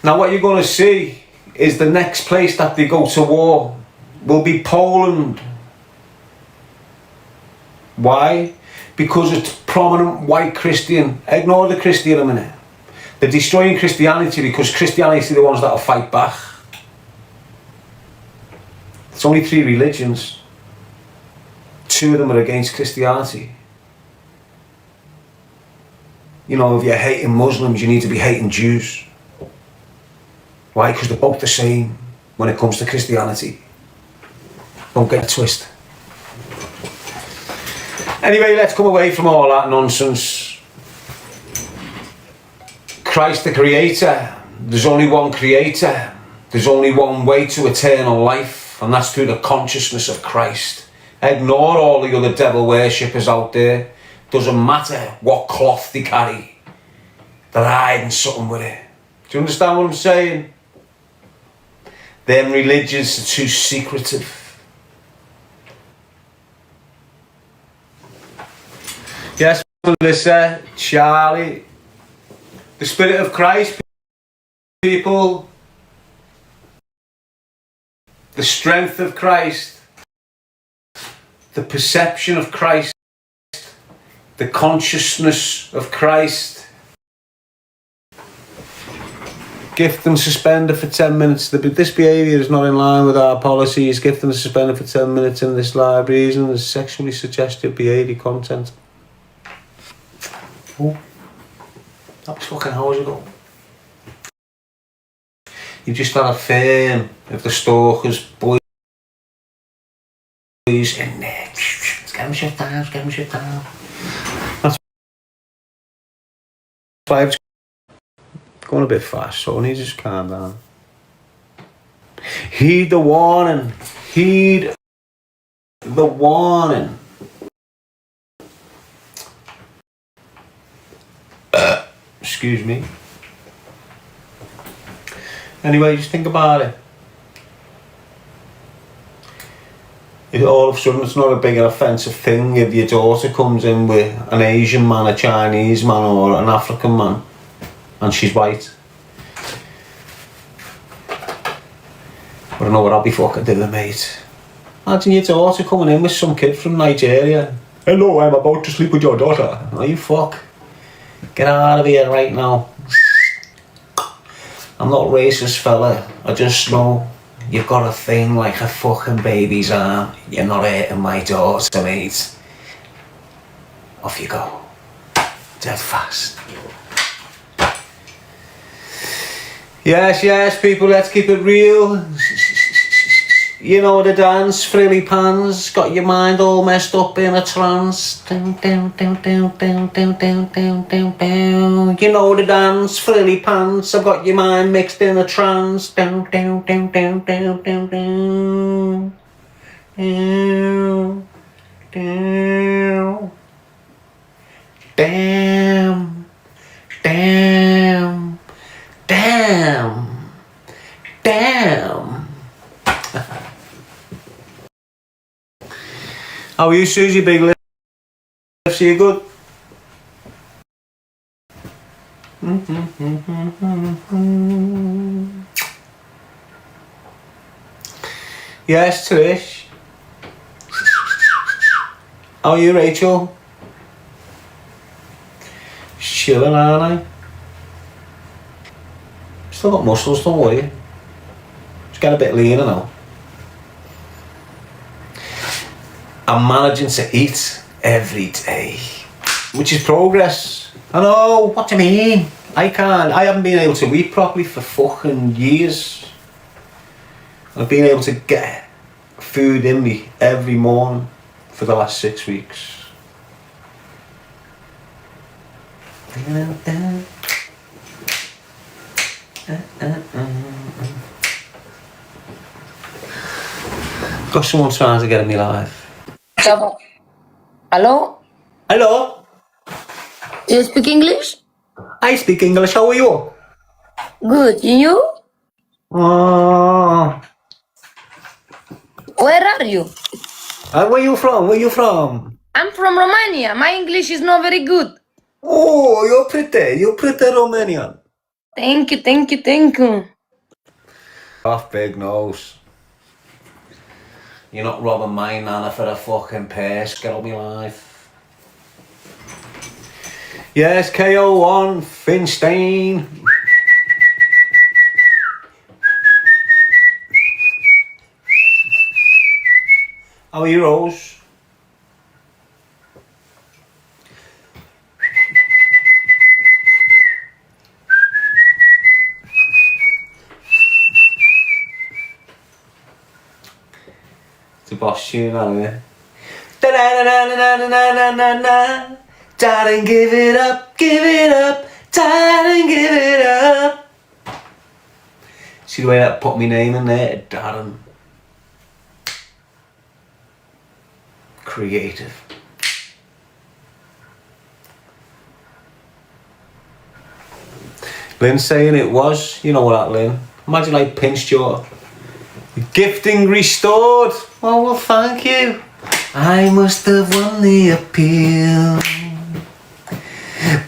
Now what you're going to see is the next place that they go to war will be Poland. Why? Because it's prominent white Christian. Ignore the Christian a minute. They're destroying Christianity because Christianity are the ones that'll fight back. It's only 3 religions. 2 of them are against Christianity. You know, if you're hating Muslims, you need to be hating Jews. Why? Because they're both the same when it comes to Christianity. Don't get a twist. Anyway, let's come away from all that nonsense. Christ the Creator. There's only one Creator. There's only one way to eternal life, and that's through the consciousness of Christ. Ignore all the other devil worshippers out there. Doesn't matter what cloth they carry. They're hiding something with it. Do you understand what I'm saying? Them religions are too secretive. Yes, Melissa, Charlie. The Spirit of Christ, people. The strength of Christ. The perception of Christ. The consciousness of Christ. Gift them suspended for 10 minutes. This behaviour is not in line with our policies. Gift them suspended for 10 minutes in this library using the sexually suggestive behaviour content. Oh, that was fucking hours ago. You just had a firm of the stalkers, boys in there. Let's get them shut down, let's get them shut down. That's why I've going a bit fast, so I need to just calm down. Heed the warning. Heed the warning. Excuse me. Anyway, just think about it. If all of a sudden it's not a big and offensive thing if your daughter comes in with an Asian man, a Chinese man or an African man and she's white. I don't know what I'll be fucking doing, mate. Imagine your daughter coming in with some kid from Nigeria. Hello, I'm about to sleep with your daughter. Oh, you fuck. Get out of here right now. I'm not a racist fella. I just know you've got a thing like a fucking baby's arm. You're not hurting my daughter, mate. Off you go. Dead fast. Yes, people, let's keep it real. You know the dance, frilly pants, got your mind all messed up in a trance. You know the dance, frilly pants, I've got your mind mixed in a trance. Damn. How are you, Susie? Big lips? Are you good? Yes, Trish. How are you, Rachel? Chilling, aren't I? Still got muscles, don't worry. Just get a bit leaner now. I'm managing to eat every day, which is progress. I know, what do you mean? I haven't been able to eat properly for fucking years. I've been able to get food in me every morning for the last 6 weeks. Got someone trying to get in my life. Hello? Hello? You speak English? I speak English, how are you? Good, and you? Where are you? Where you from? I'm from Romania. My English is not very good. Oh, you're pretty Romanian. Thank you, thank you, thank you. Off big nose. You're not robbing my nana for a fucking purse. Get on me life. Yes, KO1, Finstein. How are you, Rose? It's a boss tune, isn't it? Da-da-da-da-da-da-da-da-da. Darren, give it up, Darren, give it up. See the way that put my name in there, Darren. Creative. Lynn saying it was, you know what that, Lynn? Imagine I pinched your gifting restored. Oh, well, thank you. I must have won the appeal.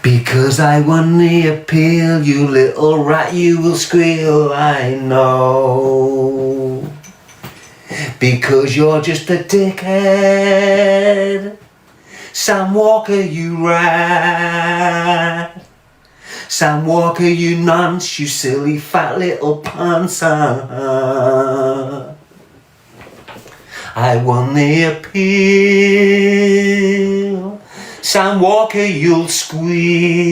Because I won the appeal, you little rat, you will squeal, I know. Because you're just a dickhead. Sam Walker, you rat. Sam Walker, you nonce, you silly fat little pants. I won the appeal. Sam Walker, you'll squeal.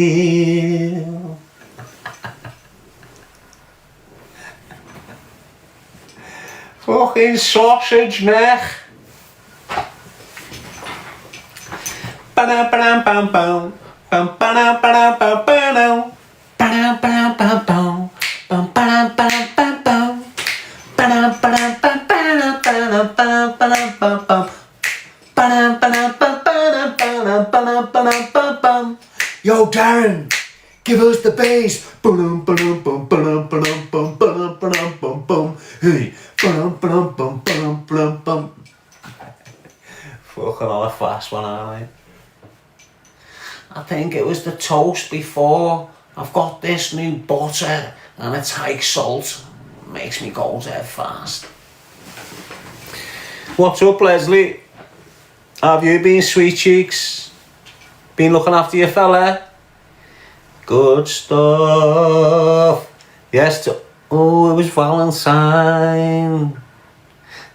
Fucking sausage neck. Ba-dum-ba-dum-bum-bum. Bum-ba-dum-ba-dum-bum-bum. Ba-dum-ba-dum-bum-bum. Bum-ba-dum-ba-dum-bum-bum. Ba-dum-ba-dum-ba-dum-ba-dum-ba-dum-ba-dum-ba-dum. Ba-dum-ba-dum-ba-dum-ba-dum-ba-dum-ba-dum. Yo, Darren, give us the bass. Ba-dum-ba-dum-bum-ba-dum-ba-dum-bum-ba-dum-ba-dum-bum-bum. Hey, ba-dum-ba-dum-bum-ba-dum-bum-bum. Fucking all a fast one, aren't I think it was the toast before. I've got this new butter and it's high salt. Makes me go dead fast. What's up, Leslie? Have you been, sweet cheeks? Been looking after your fella? Good stuff. Yes, oh, it was Valentine.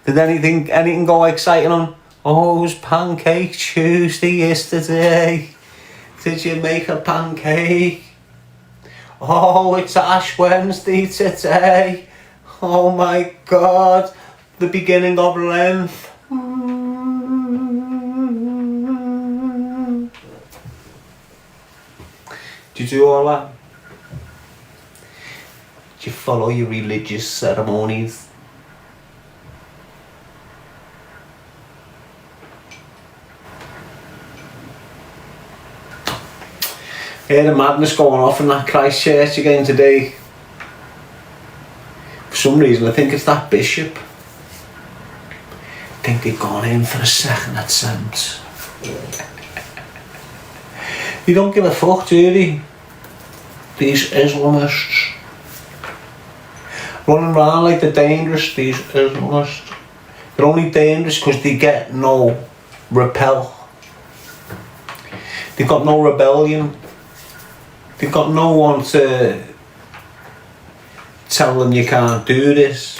Did anything go exciting on? Oh, it was Pancake Tuesday yesterday. Did you make a pancake? Oh, it's Ash Wednesday today. Oh my God, the beginning of Lent. Did you do all that? Did you follow your religious ceremonies? Yeah, the madness going off in that Christchurch again today. For some reason, I think it's that bishop. I think they've gone in for a second attempt. You don't give a fuck, do they? These Islamists. Running around like they're dangerous, these Islamists. They're only dangerous because they get no repel. They've got no rebellion. They've got no one to tell them you can't do this.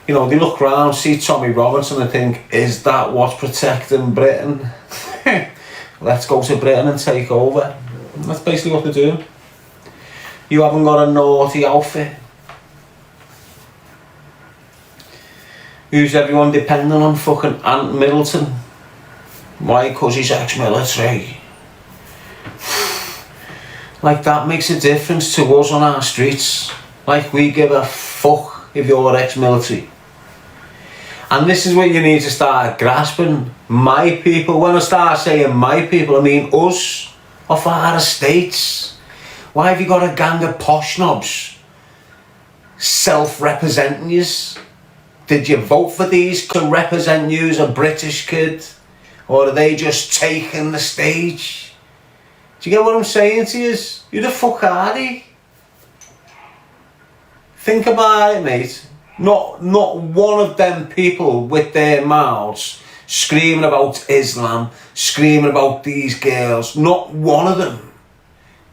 You know, they look around, see Tommy Robinson and think, is that what's protecting Britain? Let's go to Britain and take over. And that's basically what they're doing. You haven't got a naughty outfit. Who's everyone depending on? Fucking Ant Middleton. Why? Because he's ex-military. Like, that makes a difference to us on our streets. Like, we give a fuck if you're ex-military. And this is what you need to start grasping. My people, when I start saying my people, I mean us, off our estates. Why have you got a gang of posh snobs self-representing yous? Did you vote for these to represent you as a British kid? Or are they just taking the stage? Do you get what I'm saying to you? Who the fuck are they? Think about it, mate. Not one of them people with their mouths screaming about Islam, screaming about these girls, not one of them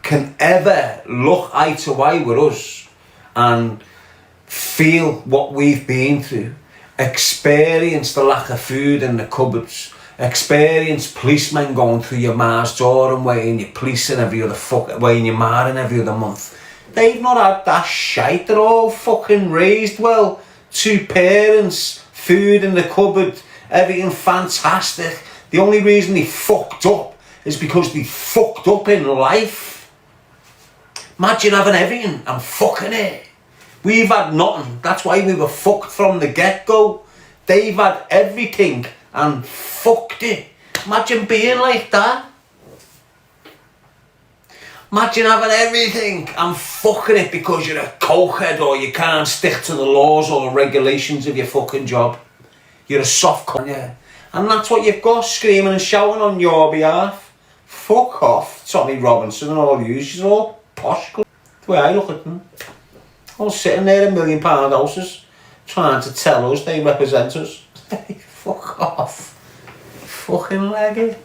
can ever look eye to eye with us and feel what we've been through, experience the lack of food in the cupboards, experience policemen going through your ma's door and weighing your policing every other weighing your marring every other month. They've not had that shite. They're all fucking raised well. 2 parents, food in the cupboard, everything fantastic. The only reason they fucked up is because they fucked up in life. Imagine having everything and fucking it. We've had nothing. That's why we were fucked from the get-go. They've had everything and fucked it. Imagine being like that. Imagine having everything and fucking it because you're a cokehead or you can't stick to the laws or regulations of your fucking job. You're a soft cunt, yeah. And that's what you've got, screaming and shouting on your behalf. Fuck off, Tommy Robinson and all you. You're all posh. The way I look at them. All sitting there in £1 million houses trying to tell us they represent us. Fuck off. Fucking leggy.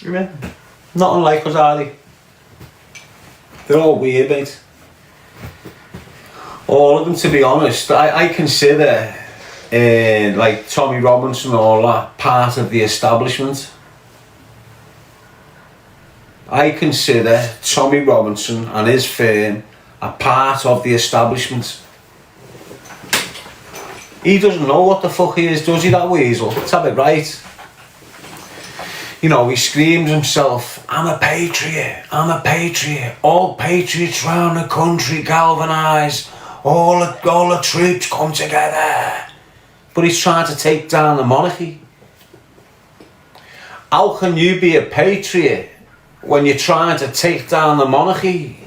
Yeah. Not unlike us, are they? They're all weird, mate. All of them, to be honest. I consider like Tommy Robinson and all that part of the establishment. I consider Tommy Robinson and his firm a part of the establishment. He doesn't know what the fuck he is, does he, that weasel? Let's have it right. You know, he screams himself, I'm a patriot, I'm a patriot. All patriots round the country galvanise. All the troops come together. But he's trying to take down the monarchy. How can you be a patriot when you're trying to take down the monarchy?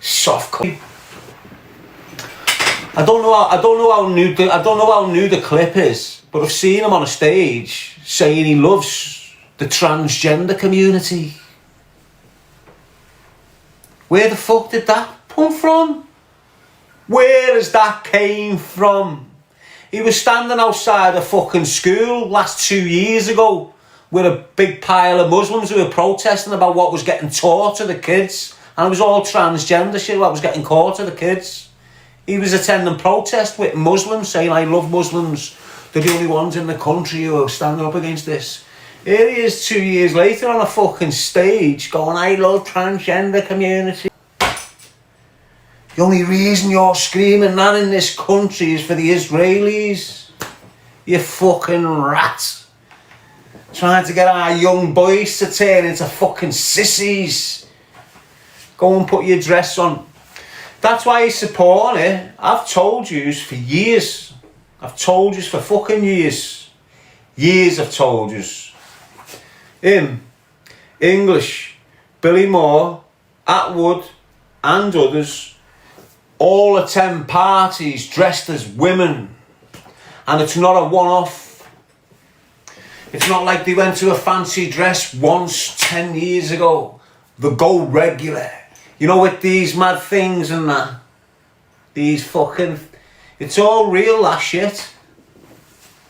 Soft cunt. I don't know how new the clip is, but I've seen him on a stage saying he loves the transgender community. Where the fuck did that come from? Where has that came from? He was standing outside a fucking school last 2 years ago with a big pile of Muslims who were protesting about what was getting taught to the kids. And it was all transgender shit what was getting taught to the kids. He was attending protest with Muslims saying, I love Muslims. They're the only ones in the country who are standing up against this. Here he is 2 years later on a fucking stage going, I love transgender community. The only reason you're screaming that in this country is for the Israelis. You fucking rat. Trying to get our young boys to turn into fucking sissies. Go and put your dress on. That's why he's supporting it. I've told you for years. I've told you for fucking years. Years I've told you. Him, English, Billy Moore, Atwood and others all attend parties dressed as women. And it's not a one-off. It's not like they went to a fancy dress once 10 years ago. They go regular. You know, with these mad things and that. These fucking... It's all real, that shit.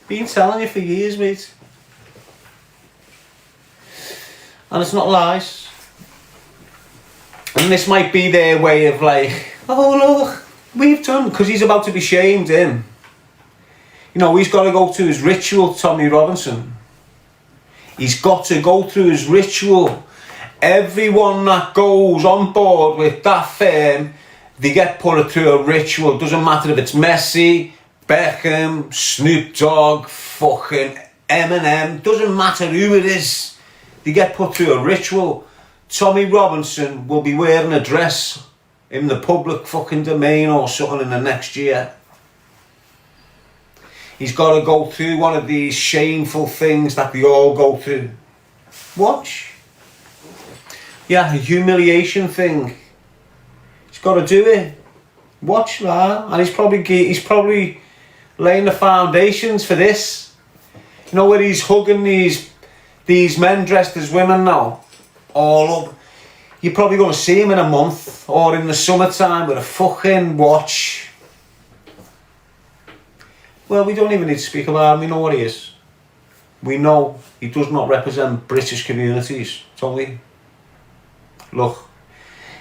Been telling you for years, mate. And it's not lies. And this might be their way of like, oh look, we've done, because he's about to be shamed, him. You know, he's got to go through his ritual, Tommy Robinson. He's got to go through his ritual. Everyone that goes on board with that firm, they get put through a ritual. Doesn't matter if it's Messi, Beckham, Snoop Dogg, fucking Eminem. Doesn't matter who it is. They get put through a ritual. Tommy Robinson will be wearing a dress in the public fucking domain or something in the next year. He's got to go through one of these shameful things that we all go through. Watch. Yeah, a humiliation thing. He's got to do it. Watch that. And he's probably laying the foundations for this. You know, where he's hugging these men dressed as women now. All up. You're probably going to see him in a month or in the summertime with a fucking watch. Well, we don't even need to speak about him. We know what he is. We know he does not represent British communities, don't we? Look,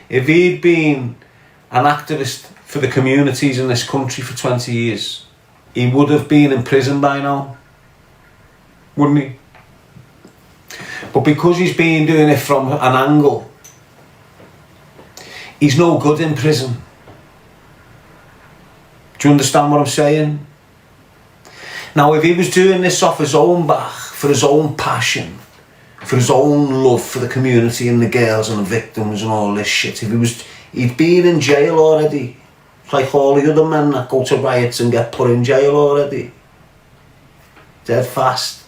if he'd been an activist for the communities in this country for 20 years, he would have been in prison by now, wouldn't he? But because he's been doing it from an angle, he's no good in prison. Do you understand what I'm saying? Now, if he was doing this off his own back, for his own passion, for his own love for the community and the girls and the victims and all this shit, he'd been in jail already. It's like all the other men that go to riots and get put in jail already. Dead fast.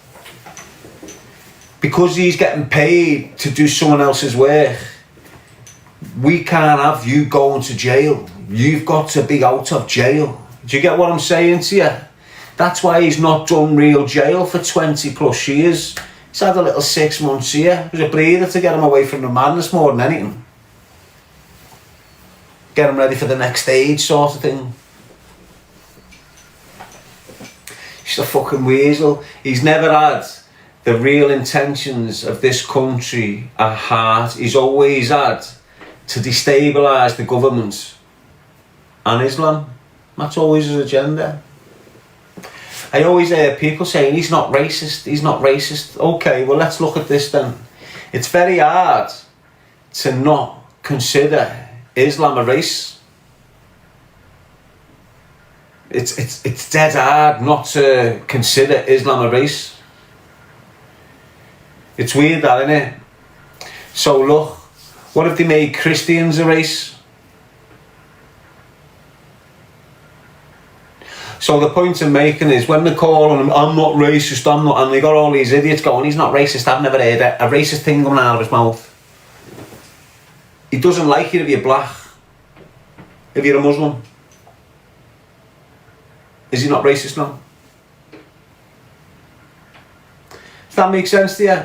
Because he's getting paid to do someone else's work, we can't have you going to jail. You've got to be out of jail. Do you get what I'm saying to you? That's why he's not done real jail for 20 plus years. He's had a little 6 months here. It was a breather to get him away from the madness more than anything. Get him ready for the next stage sort of thing. He's a fucking weasel. He's never had the real intentions of this country at heart. He's always had to destabilise the government and Islam. That's always his agenda. I always hear people saying he's not racist, he's not racist. Okay, well, let's look at this then. It's very hard to not consider Islam a race. It's dead hard not to consider Islam a race. It's weird that, isn't it? So look, what if they made Christians a race? So the point I'm making is when they're calling him, I'm not racist, I'm not, and they got all these idiots going, he's not racist, I've never heard a racist thing coming out of his mouth. He doesn't like you if you're black, if you're a Muslim. Is he not racist now? Does that make sense to you?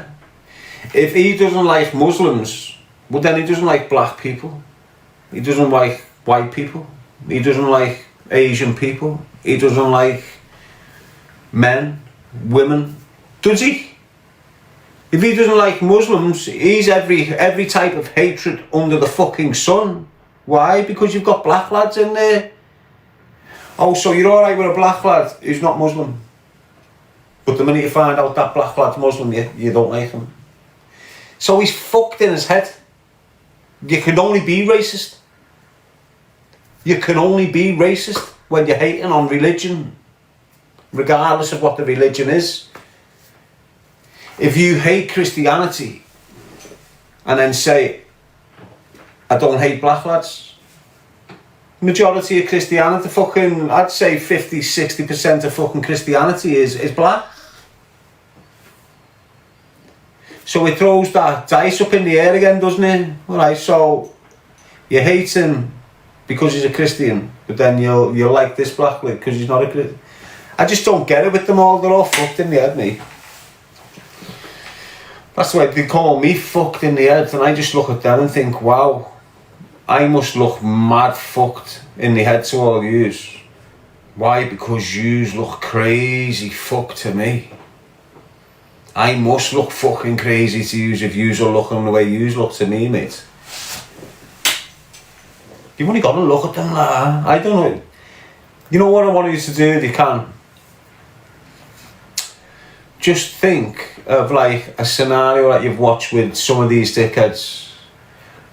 If he doesn't like Muslims, well then he doesn't like black people. He doesn't like white people. He doesn't like Asian people. He doesn't like men, women. Does he? If he doesn't like Muslims, he's every type of hatred under the fucking sun. Why? Because you've got black lads in there. Oh, so you're alright with a black lad who's not Muslim. But the minute you find out that black lad's Muslim, you don't like him. So he's fucked in his head. You can only be racist. You can only be racist when you're hating on religion, regardless of what the religion is. If you hate Christianity and then say, I don't hate black lads, majority of Christianity, fucking, I'd say 50-60% of fucking Christianity is black. So it throws that dice up in the air again, doesn't it? Alright, so you hate him because he's a Christian, but then you'll like this black lad because he's not a Christian. I just don't get it with them all. They're all fucked in the head, mate. That's why they call me fucked in the head, and I just look at them and think, wow, I must look mad fucked in the head to all yous. Why? Because yous look crazy fucked to me. I must look fucking crazy to yous if yous are looking the way yous look to me, mate. You've only got to look at them like that. I don't know. You know what I want you to do if you can? Just think of like a scenario that you've watched with some of these dickheads,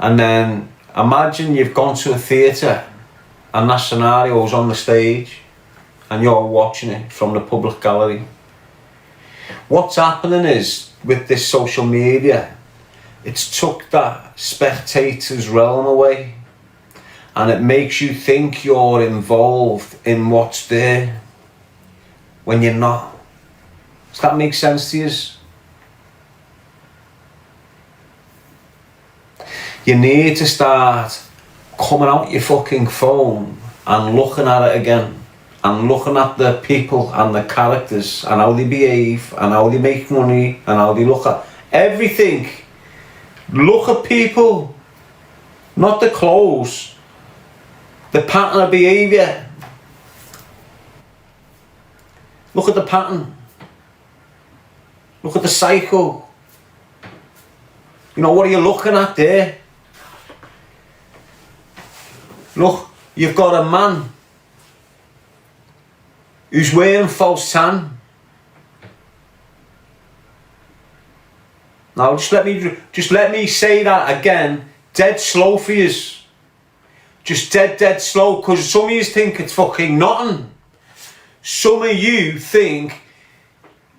and then imagine you've gone to a theatre and that scenario is on the stage and you're watching it from the public gallery. What's happening is, with this social media, it's took that spectator's realm away, and it makes you think you're involved in what's there when you're not. Does that make sense to you? You need to start coming out your fucking phone and looking at it again, and looking at the people and the characters and how they behave and how they make money and how they look at everything. Look at people Not the clothes. The pattern of behaviour. Look at the pattern. Look at the cycle. You know, what are you looking at there? Look, you've got a man who's wearing false tan. Now just let me say that again, dead slow for yous. Just dead slow, because some of yous think it's fucking nothing. Some of you think,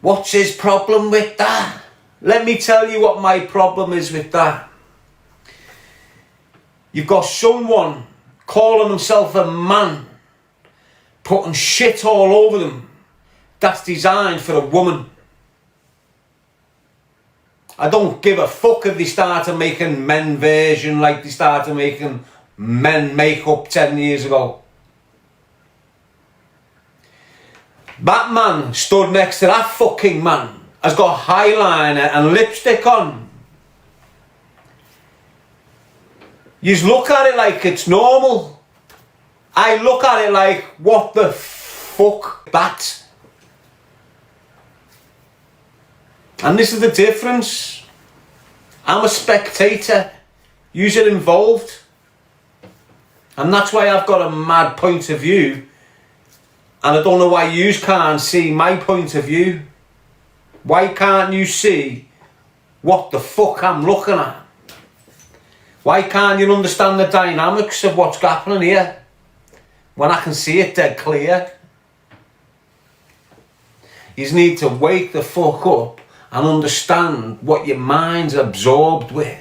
what's his problem with that? Let me tell you what my problem is with that. You've got someone calling himself a man, putting shit all over them, that's designed for a woman. I don't give a fuck if they started making men version like they started making men makeup 10 years ago. That man stood next to that fucking man has got eyeliner and lipstick on. You look at it like it's normal. I look at it like, what the fuck that? And this is the difference. I'm a spectator. You're involved. And that's why I've got a mad point of view. And I don't know why you can't see my point of view. Why can't you see what the fuck I'm looking at? Why can't you understand the dynamics of what's happening here when I can see it dead clear? You need to wake the fuck up and understand what your mind's absorbed with.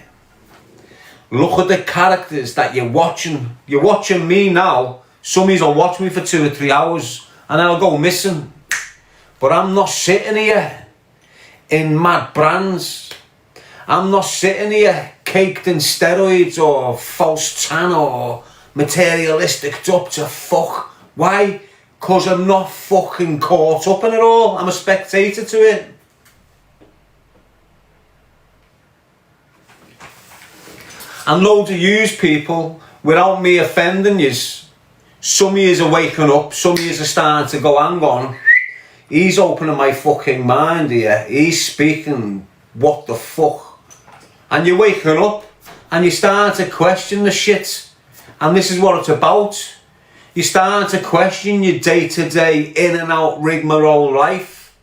Look at the characters that you're watching. You're watching me now. Some of you will watch me for 2 or 3 hours and then I'll go missing. But I'm not sitting here in mad brands. I'm not sitting here caked in steroids or false tan or materialistic up to fuck. Why? Because I'm not fucking caught up in it all. I'm a spectator to it. And loads of yous people, without me offending yous, some of yous are waking up, some of yous are starting to go, hang on, he's opening my fucking mind here, he's speaking, what the fuck? And you're waking up, and you're starting to question the shit, and this is what it's about. You're starting to question your day-to-day, in and out rigmarole life.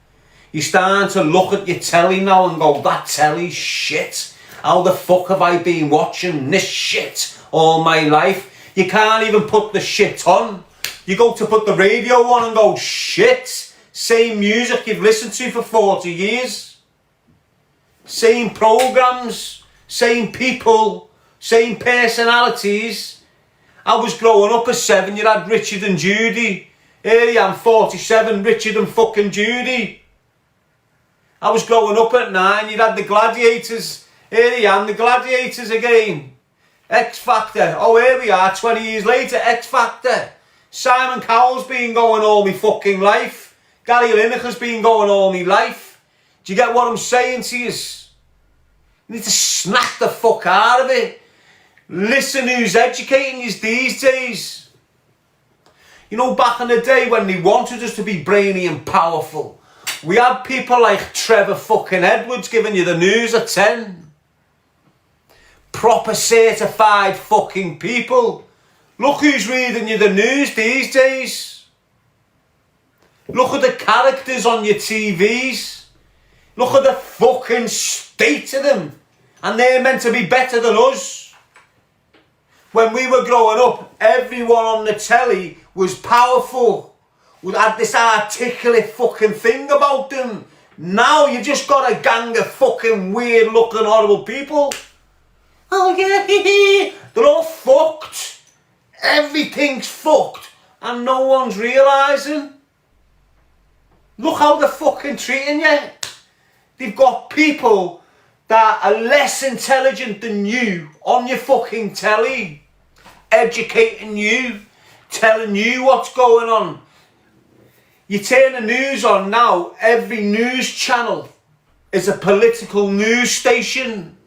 You're starting to look at your telly now and go, that telly's shit. How the fuck have I been watching this shit all my life? You can't even put the shit on. You go to put the radio on and go, shit. Same music you've listened to for 40 years. Same programmes. Same people. Same personalities. I was growing up at 7, you had Richard and Judy. Here I am, 47, Richard and fucking Judy. I was growing up at 9, you had the Gladiators. Here I am, the Gladiators again. X Factor. Oh, here we are, 20 years later, X Factor. Simon Cowell's been going all my fucking life. Gary Lineker's been going all my life. Do you get what I'm saying to you? You need to snap the fuck out of it. Listen who's educating you these days. You know, back in the day when they wanted us to be brainy and powerful, we had people like Trevor fucking Edwards giving you the news at 10. Proper certified fucking people. Look who's reading you the news these days. Look at the characters on your TVs. Look at the fucking state of them. And they're meant to be better than us. When we were growing up, everyone on the telly was powerful. We had this articulate fucking thing about them. Now you just got a gang of fucking weird looking horrible people. Oh yeah, they're all fucked. Everything's fucked and no one's realising. Look how they're fucking treating you. They've got people that are less intelligent than you on your fucking telly, educating you, telling you what's going on. You turn the news on now, every news channel is a political news station.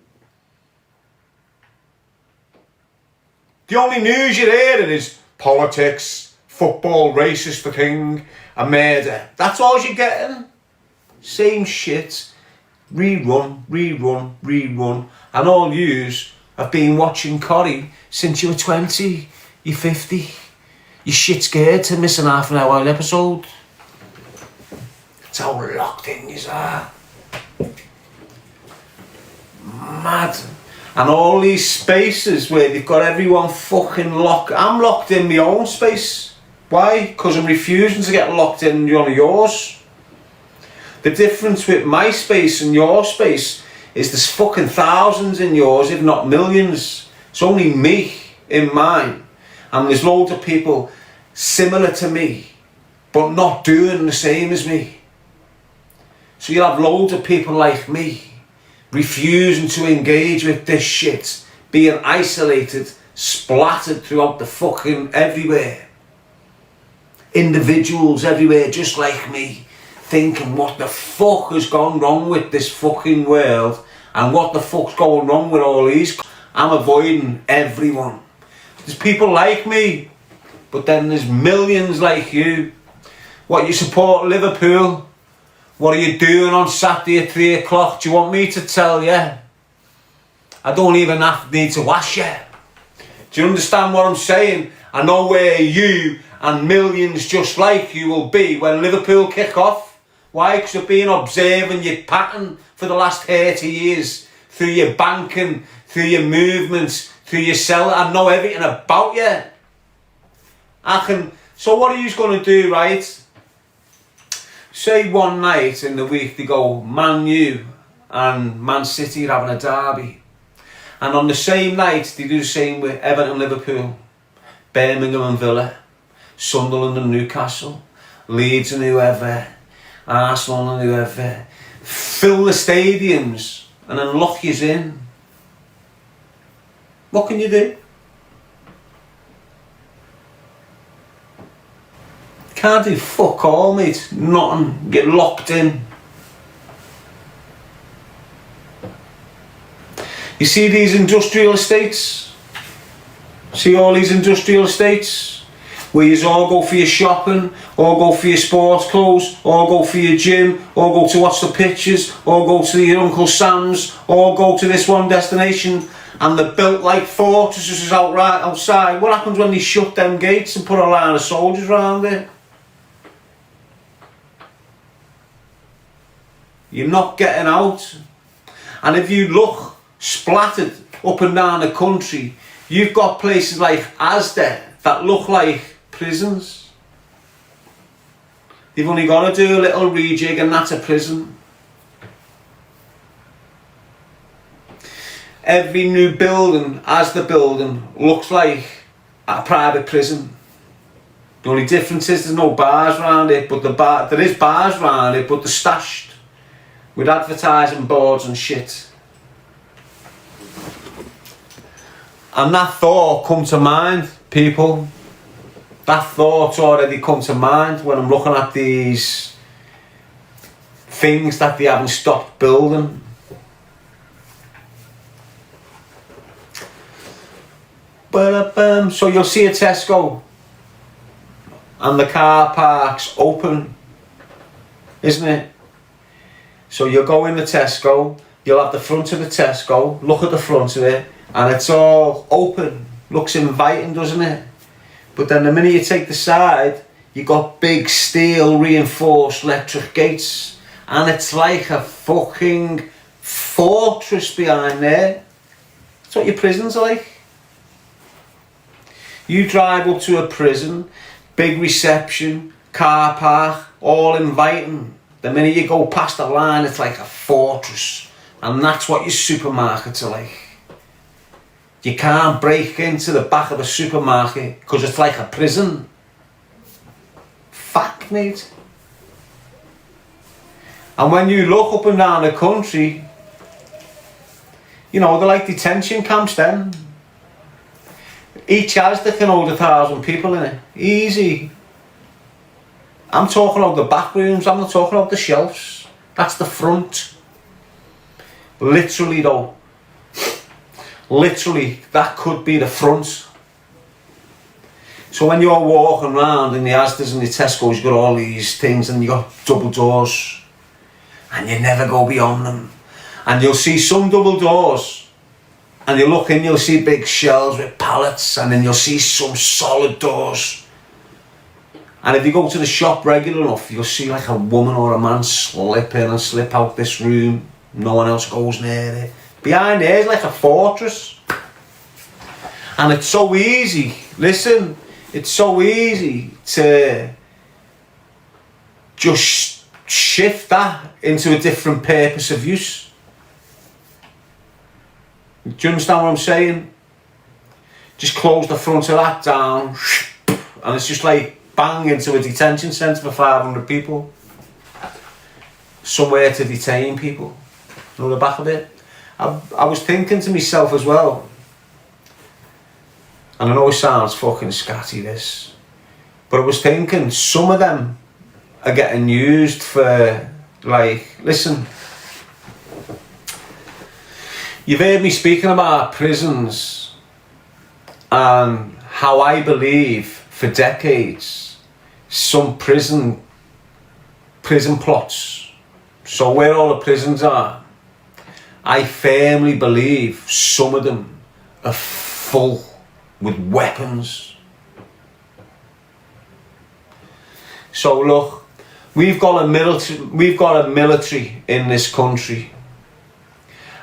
The only news you're hearing is politics, football, racist the king, and murder. That's all you're getting. Same shit. Rerun, rerun, rerun. And all yous have been watching Corrie since you were 20, you're 50. You're shit scared to miss an half an hour episode. That's how locked in you are. Mad. And all these spaces where they've got everyone fucking locked. I'm locked in my own space. Why? Because I'm refusing to get locked in one of yours. The difference with my space and your space is there's fucking thousands in yours, if not millions. It's only me in mine. And there's loads of people similar to me, but not doing the same as me. So you'll have loads of people like me refusing to engage with this shit, being isolated, splattered throughout the fucking everywhere. Individuals everywhere just like me, thinking what the fuck has gone wrong with this fucking world and what the fuck's going wrong with all these. I'm avoiding everyone. There's people like me, but then there's millions like you. What, you support Liverpool? What are you doing on Saturday at 3 o'clock? Do you want me to tell you? I don't even need to ask you. Do you understand what I'm saying? I know where you and millions just like you will be when Liverpool kick off. Why? Because I've been observing your pattern for the last 30 years. Through your banking, through your movements, through your selling. I know everything about you. So what are you going to do, right? Say one night in the week they go Man U and Man City are having a derby. And on the same night they do the same with Everton and Liverpool, Birmingham and Villa, Sunderland and Newcastle, Leeds and whoever, Arsenal and whoever. Fill the stadiums and then lock yous in. What can you do? Can't do fuck all, mate. Nothing. Get locked in. You see these industrial estates? See all these industrial estates? Where you all go for your shopping, or go for your sports clothes, or go for your gym, or go to watch the pictures, or go to your Uncle Sam's, or go to this one destination, and they're built like fortresses outside. What happens when they shut them gates and put a line of soldiers around it? You're not getting out. And if you look splattered up and down the country, you've got places like Asda that look like prisons. You've only got to do a little rejig and that's a prison. Every new building, Asda building, looks like a private prison. The only difference is there's no bars around it, but there is bars around it, but they're stashed with advertising boards and shit. And that thought come to mind, people. That thought's already come to mind when I'm looking at these things that they haven't stopped building. But so you'll see a Tesco and the car park's open, isn't it? So you'll go in the Tesco, you'll have the front of the Tesco, look at the front of it, and it's all open. Looks inviting, doesn't it? But then the minute you take the side, you got big steel reinforced electric gates, and it's like a fucking fortress behind there. That's what your prisons are like. You drive up to a prison, big reception, car park, all inviting. The minute you go past the line, it's like a fortress. And that's what your supermarkets are like. You can't break into the back of a supermarket because it's like a prison. Fact, mate. And when you look up and down the country, you know, they're like detention camps then. Each Asda can hold 1,000 people in it. Easy. I'm talking about the back rooms, I'm not talking about the shelves. That's the front. Literally though. Literally, that could be the front So when you're walking around in the Asda's and the Tesco's, you've got all these things and you've got double doors and you never go beyond them. And you'll see some double doors and you look in, you'll see big shelves with pallets, and then you'll see some solid doors. And if you go to the shop regular enough, you'll see like a woman or a man slip in and slip out this room. No one else goes near it. Behind there is like a fortress. And it's so easy, listen, it's so easy to just shift that into a different purpose of use. Do you understand what I'm saying? Just close the front of that down and it's just like bang into a detention centre for 500 people. Somewhere to detain people. You know the back of it? I was thinking to myself as well, and I know it sounds fucking scatty this, but I was thinking some of them are getting used for, like, listen, you've heard me speaking about prisons and how I believe for decades some prison plots, so where all the prisons are, I firmly believe some of them are full with weapons. So look, we've got a military in this country,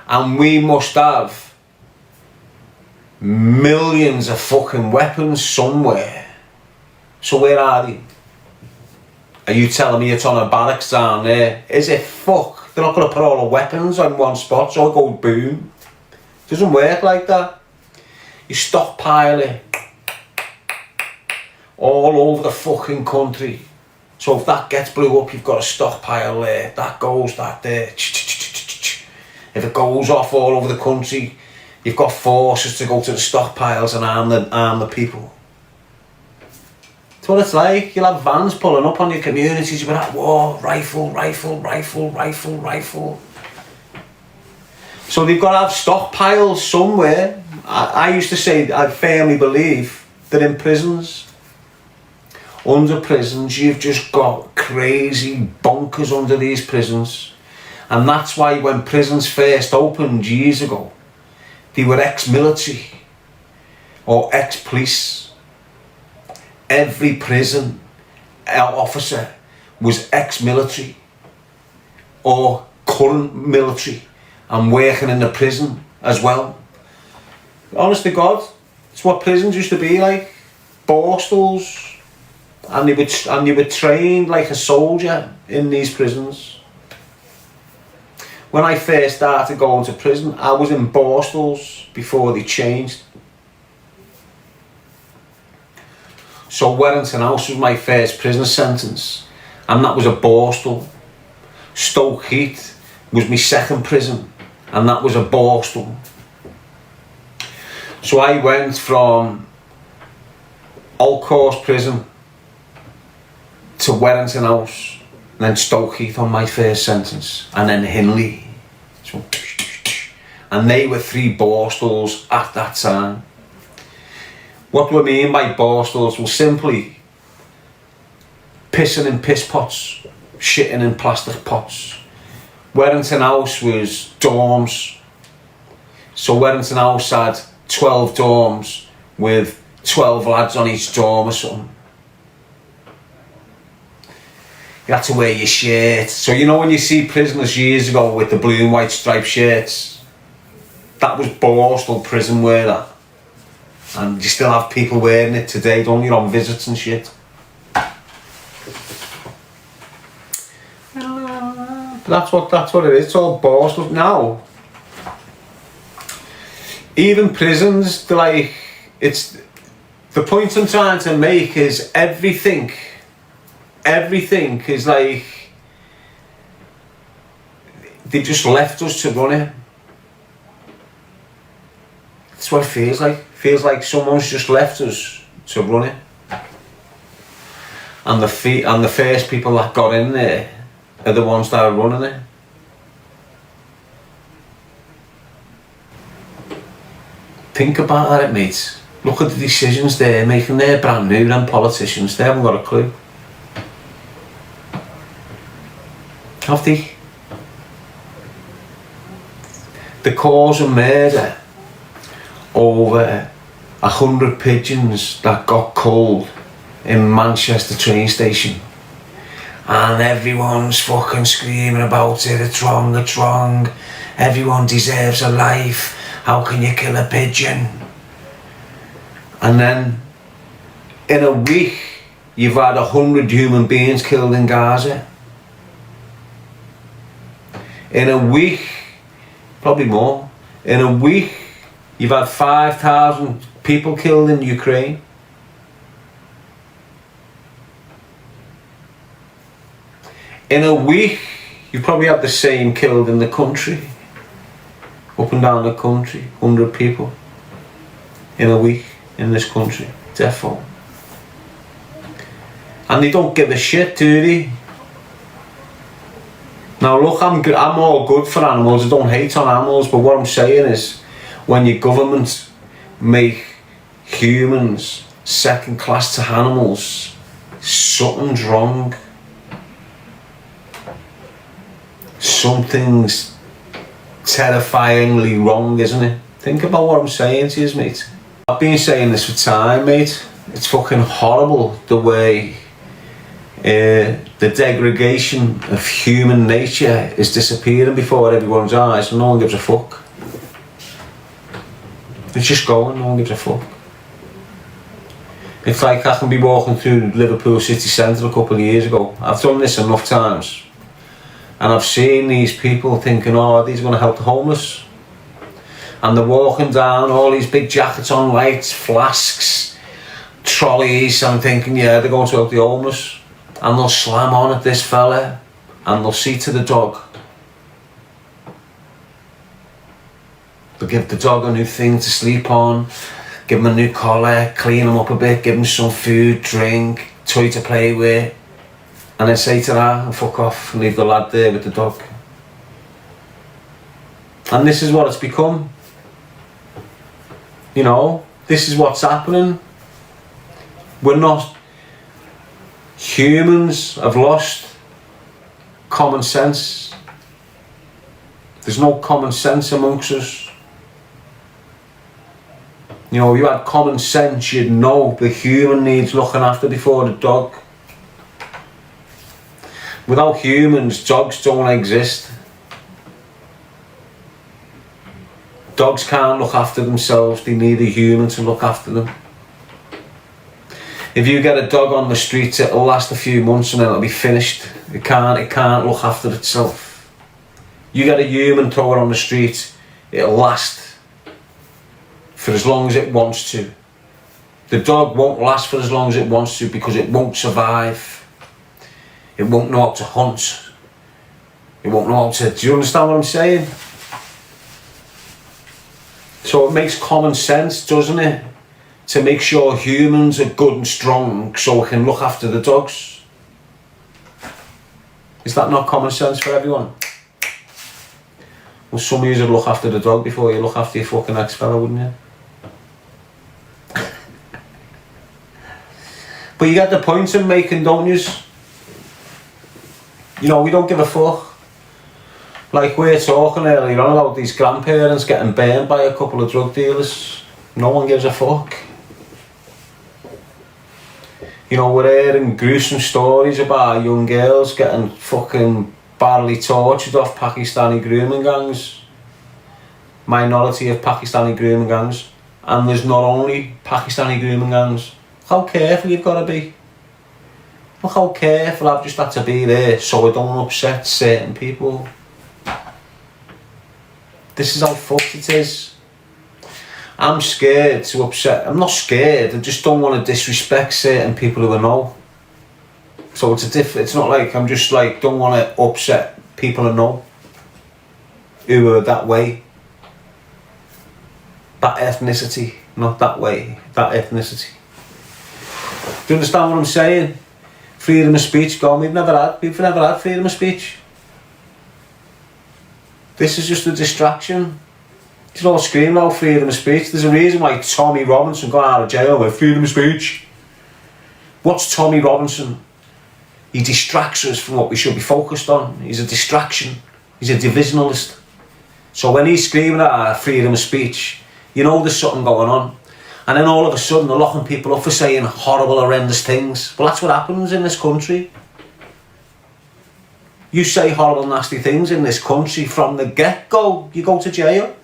and we must have millions of fucking weapons somewhere. So where are they? Are you telling me it's on a barracks down there? Is it? Fuck. They're not going to put all the weapons on one spot so it goes boom. It doesn't work like that. You stockpile it all over the fucking country. So if that gets blew up, you've got a stockpile there. That goes, that there. If it goes off all over the country, you've got forces to go to the stockpiles and arm the people. That's what it's like. You'll have vans pulling up on your communities. You'll be at war, rifle. So they've got to have stockpiles somewhere. I used to say, I firmly believe that in prisons, under prisons, you've just got crazy bonkers under these prisons. And that's why when prisons first opened years ago, they were ex-military or ex-police. Every prison officer was ex-military or current military and working in the prison as well. Honest to God, it's what prisons used to be like. Borstals. And you were trained like a soldier in these prisons. When I first started going to prison, I was in Borstals before they changed. So Warrington House was my first prison sentence, and that was a Borstal. Stoke Heath was my second prison, and that was a Borstal. So I went from Old Course Prison to Warrington House, and then Stoke Heath on my first sentence, and then Hinley. So, and they were 3 Borstals at that time. What do I mean by Borstals? Well, simply pissing in piss pots, shitting in plastic pots. Warrington House was dorms. So Warrington House had 12 dorms with 12 lads on each dorm or something. You had to wear your shirt. So you know when you see prisoners years ago with the blue and white striped shirts? That was Borstal prison wear, that. And you still have people wearing it today, don't you, on visits and shit. But that's what it is. It's all Borstal now. Even prisons, they're like, it's the point I'm trying to make is everything is like they just left us to run it. That's what it feels like. Feels like someone's just left us to run it. And the first people that got in there are the ones that are running it. Think about that, mate. Look at the decisions they're making. They're brand new, them politicians. They haven't got a clue. Have they? The cause of murder over 100 pigeons that got cold in Manchester train station, and everyone's fucking screaming about it. It's wrong, it's wrong. Everyone deserves a life. How can you kill a pigeon? And then in a week you've had 100 human beings killed in Gaza. In a week, probably more, in a week you've had 5,000 people killed in Ukraine. In a week you've probably had the same killed in the country, up and down the country, 100 people in a week in this country, defo. And they don't give a shit, do they? Now look, I'm all good for animals, I don't hate on animals, but what I'm saying is, when your government make humans second class to animals, something's wrong. Something's terrifyingly wrong, isn't it? Think about what I'm saying to you, mate. I've been saying this for time, mate. It's fucking horrible the way the degradation of human nature is disappearing before everyone's eyes, and no one gives a fuck. It's just going, no one gives a fuck. It's like I can be walking through Liverpool city centre a couple of years ago. I've done this enough times, and I've seen these people thinking, oh, these are going to help the homeless. And they're walking down, all these big jackets on, lights, flasks, trolleys, and I'm thinking, yeah, they're going to help the homeless. And they'll slam on at this fella, and they'll see to the dog. They'll give the dog a new thing to sleep on, give him a new collar, clean him up a bit, give him some food, drink, toy to play with, and then say to that and fuck off and leave the lad there with the dog. And this is what it's become. You know, this is what's happening. We're not... Humans have lost common sense. There's no common sense amongst us. You know, if you had common sense, you'd know the human needs looking after before the dog. Without humans, dogs don't exist. Dogs can't look after themselves, they need a human to look after them. If you get a dog on the streets, it'll last a few months and then it'll be finished. It can't look after itself. You get a human, throw it on the street, it'll last for as long as it wants to. The dog won't last for as long as it wants to because it won't survive. It won't know how to hunt. It won't know how to... Do you understand what I'm saying? So it makes common sense, doesn't it? To make sure humans are good and strong so we can look after the dogs. Is that not common sense for everyone? Well, some of you would look after the dog before you look after your fucking ex-fella, wouldn't you? But you get the point I'm making, don't you? You know, we don't give a fuck. Like we were talking earlier on about these grandparents getting burned by a couple of drug dealers. No one gives a fuck. You know, we're hearing gruesome stories about young girls getting fucking badly tortured off Pakistani grooming gangs. Minority of Pakistani grooming gangs. And there's not only Pakistani grooming gangs. Look how careful you've got to be. Look how careful I've just had to be there so I don't upset certain people. This is how fucked it is. I'm scared to upset. I'm not scared. I just don't want to disrespect certain people who I know. So it's not like I'm just like don't want to upset people I know who are that way. That ethnicity, not that way. That ethnicity. Do you understand what I'm saying? Freedom of speech. Go on. We've never had freedom of speech. This is just a distraction. They're all screaming out freedom of speech. There's a reason why Tommy Robinson got out of jail with freedom of speech. What's Tommy Robinson? He distracts us from what we should be focused on. He's a distraction. He's a divisionalist. So when he's screaming at freedom of speech, you know there's something going on. And then all of a sudden they're locking people up for saying horrible, horrendous things. Well, that's what happens in this country. You say horrible, nasty things in this country from the get-go, you go to jail.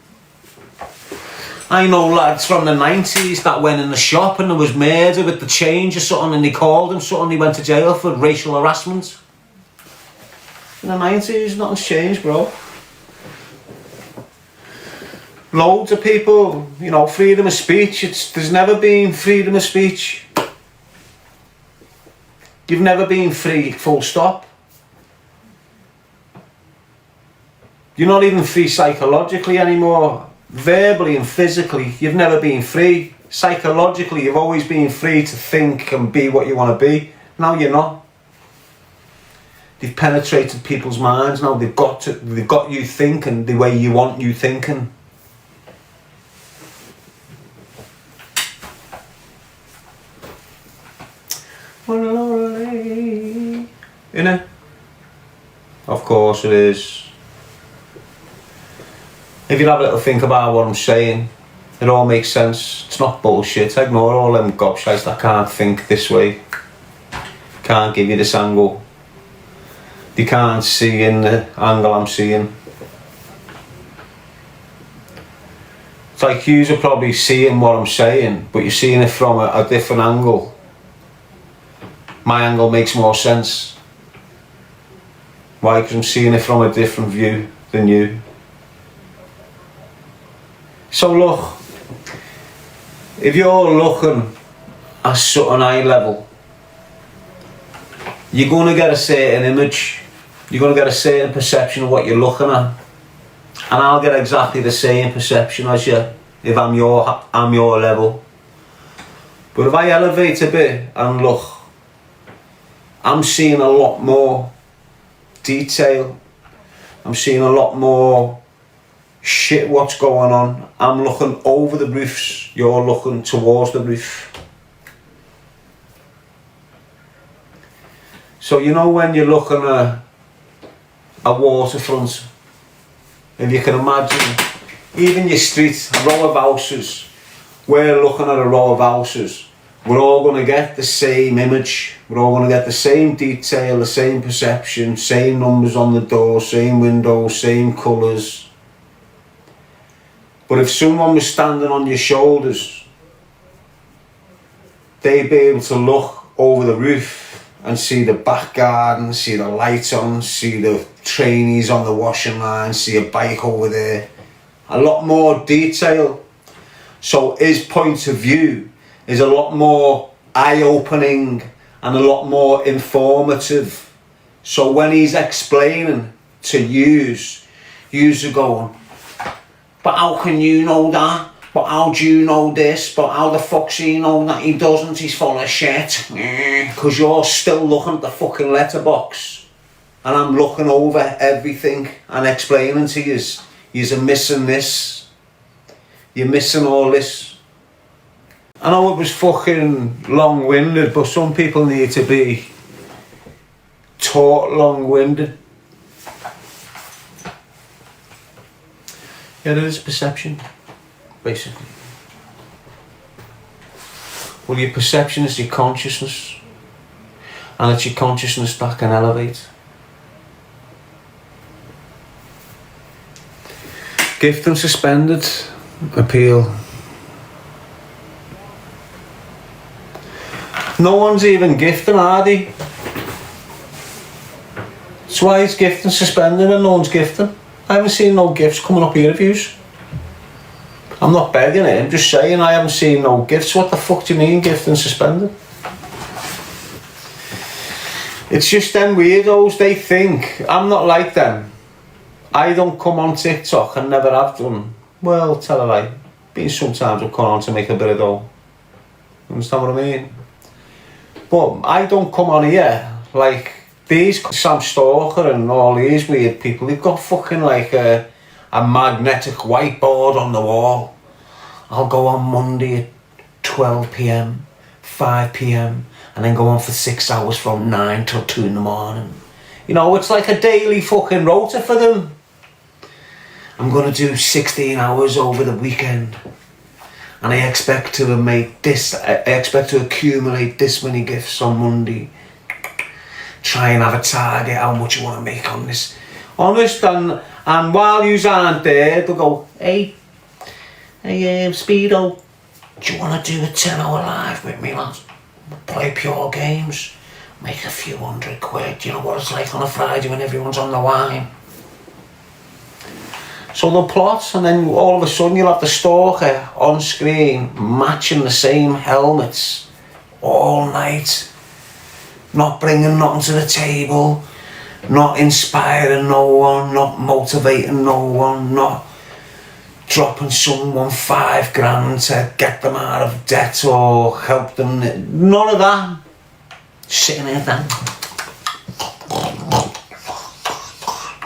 I know lads from the 90s that went in the shop and there was murder with the change or something and they called him something, he went to jail for racial harassment. In the 90s, nothing's changed, bro. Loads of people, you know, freedom of speech, there's never been freedom of speech. You've never been free, full stop. You're not even free psychologically anymore. Verbally and physically, you've never been free. Psychologically, you've always been free to think and be what you want to be. Now you're not. They've penetrated people's minds now. They've got you thinking the way you want you thinking. Innit? Of course it is. If you have a little think about what I'm saying, it all makes sense. It's not bullshit. Ignore all them gobshites that can't think this way. Can't give you this angle. They can't see in the angle I'm seeing. It's like you're probably seeing what I'm saying, but you're seeing it from a different angle. My angle makes more sense. Why? Because I'm seeing it from a different view than you. So look, if you're looking at something eye level, you're going to get a certain image, you're going to get a certain perception of what you're looking at, and I'll get exactly the same perception as you if I'm your level. But if I elevate a bit and look, I'm seeing a lot more detail, I'm seeing a lot more shit what's going on. I'm looking over the roofs, you're looking towards the roof. So you know when you're looking at a waterfront, if you can imagine, even your street, a row of houses, we're looking at a row of houses, we're all going to get the same image, we're all going to get the same detail, the same perception, same numbers on the door, same windows, same colours. But if someone was standing on your shoulders, they'd be able to look over the roof and see the back garden, see the lights on, see the trainees on the washing line, see a bike over there. A lot more detail. So his point of view is a lot more eye-opening and a lot more informative. So when he's explaining to yous are going, but how can you know that? But how do you know this? But how the fuck's he know that he doesn't? He's full of shit. Because you're still looking at the fucking letterbox. And I'm looking over everything and explaining to you. You're missing this. You're missing all this. I know it was fucking long-winded, but some people need to be taught long-winded. Yeah, there is perception, basically. Well, your perception is your consciousness, and it's your consciousness that can elevate. Gifting suspended, appeal. No one's even gifting, are they? That's why it's gifting suspended and no one's gifting. I haven't seen no gifts coming up here reviews. I'm not begging it, I'm just saying I haven't seen no gifts. What the fuck do you mean gifting suspended? It's just them weirdos, they think. I'm not like them. I don't come on TikTok and never have done. Well, tell a lie. Been sometimes I've come on to make a bit of dough. Understand what I mean? But I don't come on here like these Sam Stalker and all these weird people. They've got fucking like a a magnetic whiteboard on the wall. I'll go on Monday at 12 p.m, 5 p.m, and then go on for 6 hours from 9 till 2 in the morning. You know, it's like a daily fucking rota for them. I'm going to do 16 hours over the weekend. And I expect to make this, I expect to accumulate this many gifts on Monday. Try and have a target how much you want to make on this. Honest, and while you aren't there, they'll go, hey, Speedo, do you want to do a 10-hour live with me, lad? Play pure games, make a few £100. You know what it's like on a Friday when everyone's on the wine. So they'll plot, and then all of a sudden you'll have the stalker on screen matching the same helmets all night. Not bringing nothing to the table, not inspiring no one, not motivating no one, not dropping someone £5,000 to get them out of debt or help them. None of that. Sitting there then.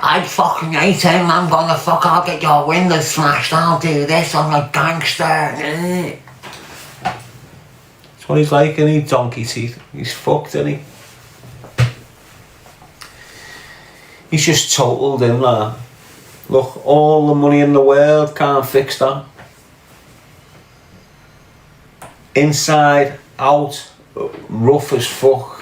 I fucking hate him, I'm gonna I'll get your windows smashed, I'll do this, I'm a gangster. That's what he's like, isn't he? Donkey teeth. He's fucked, isn't he? He's just totaled him, like. Look, all the money in the world can't fix that. Inside, out, rough as fuck.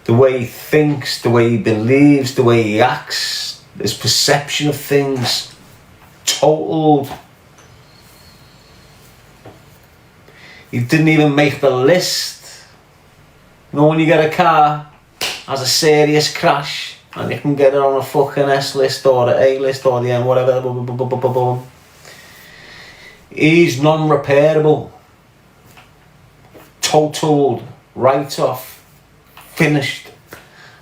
The way he thinks, the way he believes, the way he acts, his perception of things, totaled. He didn't even make the list. You know, when you get a car, has a serious crash, and you can get it on a fucking S list or the A list or the N, whatever. He's non-repairable. Totaled. Right off. Finished.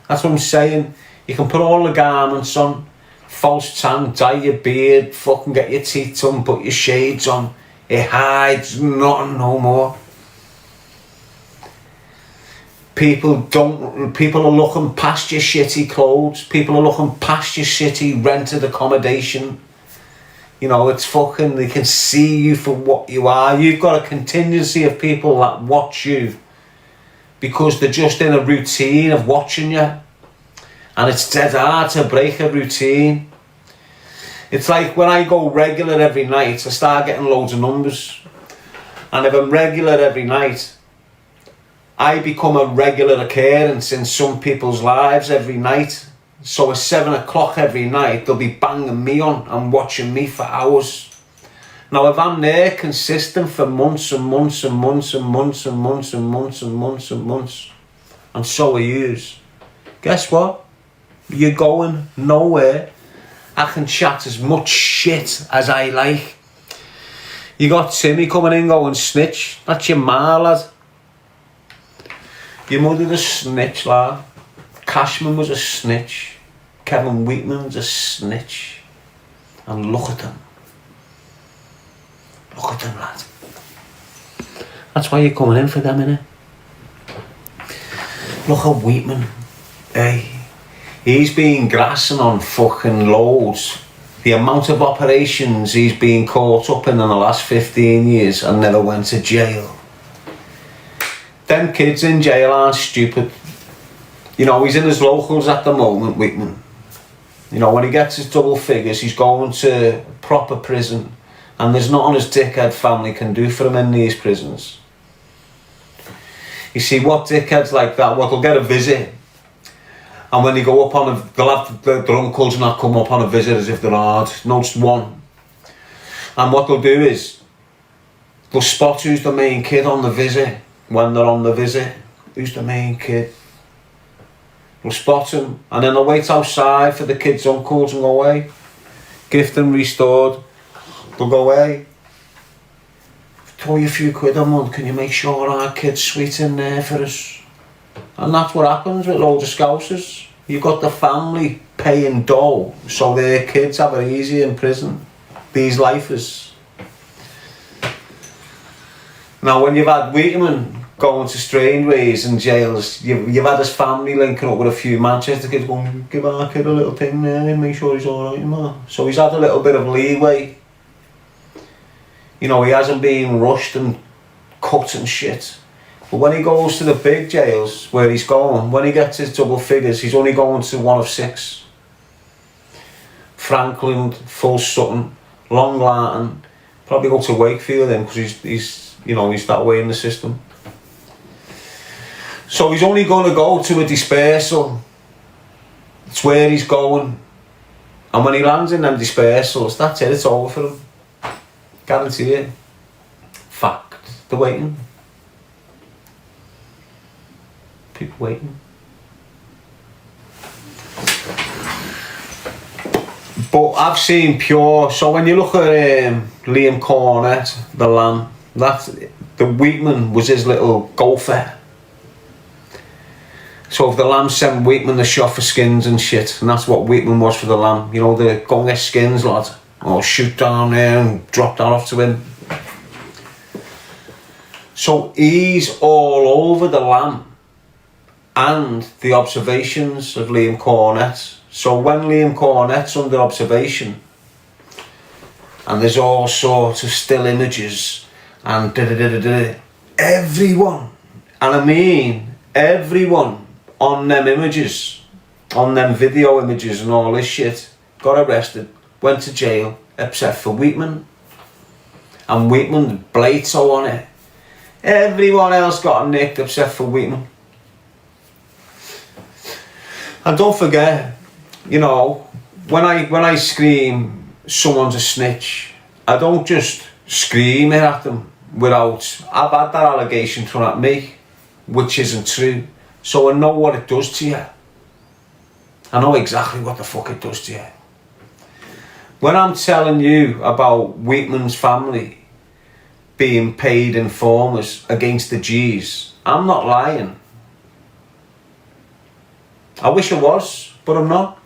That's what I'm saying. You can put all the garments on, false tan, dye your beard, fucking get your teeth done, put your shades on. It hides nothing no more. People are looking past your shitty clothes. People are looking past your shitty rented accommodation. You know, it's fucking, they can see you for what you are. You've got a contingency of people that watch you because they're just in a routine of watching you. And it's dead hard to break a routine. It's like when I go regular every night, I start getting loads of numbers. And if I'm regular every night, I become a regular occurrence in some people's lives every night. So at 7 o'clock every night, they'll be banging me on and watching me for hours. Now, if I'm there consistent for months and months and months and months and months and months and months and months, and so are yous, guess what? You're going nowhere. I can chat as much shit as I like. You got Timmy coming in going snitch. That's your ma, lad. Your mother's a snitch, lad. Cashman was a snitch. Kevin Weetman's a snitch. And look at them. Look at them, lad. That's why you're coming in for them, innit? Look at Weetman. Hey. He's been grassing on fucking loads. The amount of operations he's been caught up in the last 15 years and never went to jail. Them kids in jail aren't stupid. You know, he's in his locals at the moment, Weetman. You know, when he gets his double figures, he's going to proper prison. And there's nothing his dickhead family can do for him in these prisons. You see, what dickheads like that, what they'll get a visit. And when they go up on they'll have their uncles and that come up on a visit as if they're hard. No, just one. And what they'll do is, they'll spot who's the main kid on the visit. When they're on the visit, who's the main kid? They'll spot him, and then they'll wait outside for the kid's uncles and go away. Gift and restored. They'll go away. Throw you a few quid a month, can you make sure our kid's sweet in there for us? And that's what happens with loads of scousers. You've got the family paying dough so their kids have it easy in prison. These lifers. Now when you've had Weetman going to strange ways in jails. You've had his family linking up with a few Manchester kids going, give our kid a little thing there, make sure he's alright, man. So he's had a little bit of leeway. You know, he hasn't been rushed and cut and shit. But when he goes to the big jails where he's going, when he gets his double figures, he's only going to one of 6. Franklin, Full Sutton, Long Lartin, probably go to Wakefield then because he's you know, he's that way in the system. So he's only going to go to a dispersal. It's where he's going. And when he lands in them dispersals, that's it, it's over for him. Guarantee it. Fact. They're waiting. People waiting. But I've seen pure. So when you look at Liam Cornett, the Lamb, the Weetman was his little gopher. So if the Lamb sent Weetman the shot for skins and shit, and that's what Weetman was for the Lamb. You know, the go and get skins, lad. Or shoot down there and drop that off to him. So he's all over the Lamb and the observations of Liam Cornett. So when Liam Cornett's under observation and there's all sorts of still images and everyone, and I mean everyone on them images, on them video images and all this shit, got arrested, went to jail, except for Weetman. And Weetman, Blato on it. Everyone else got nicked except for Weetman. And don't forget, you know, when I scream someone's a snitch, I don't just scream it at them without, I've had that allegation thrown at me, which isn't true. So I know what it does to you. I know exactly what the fuck it does to you. When I'm telling you about Weetman's family being paid informers against the G's, I'm not lying. I wish I was, but I'm not.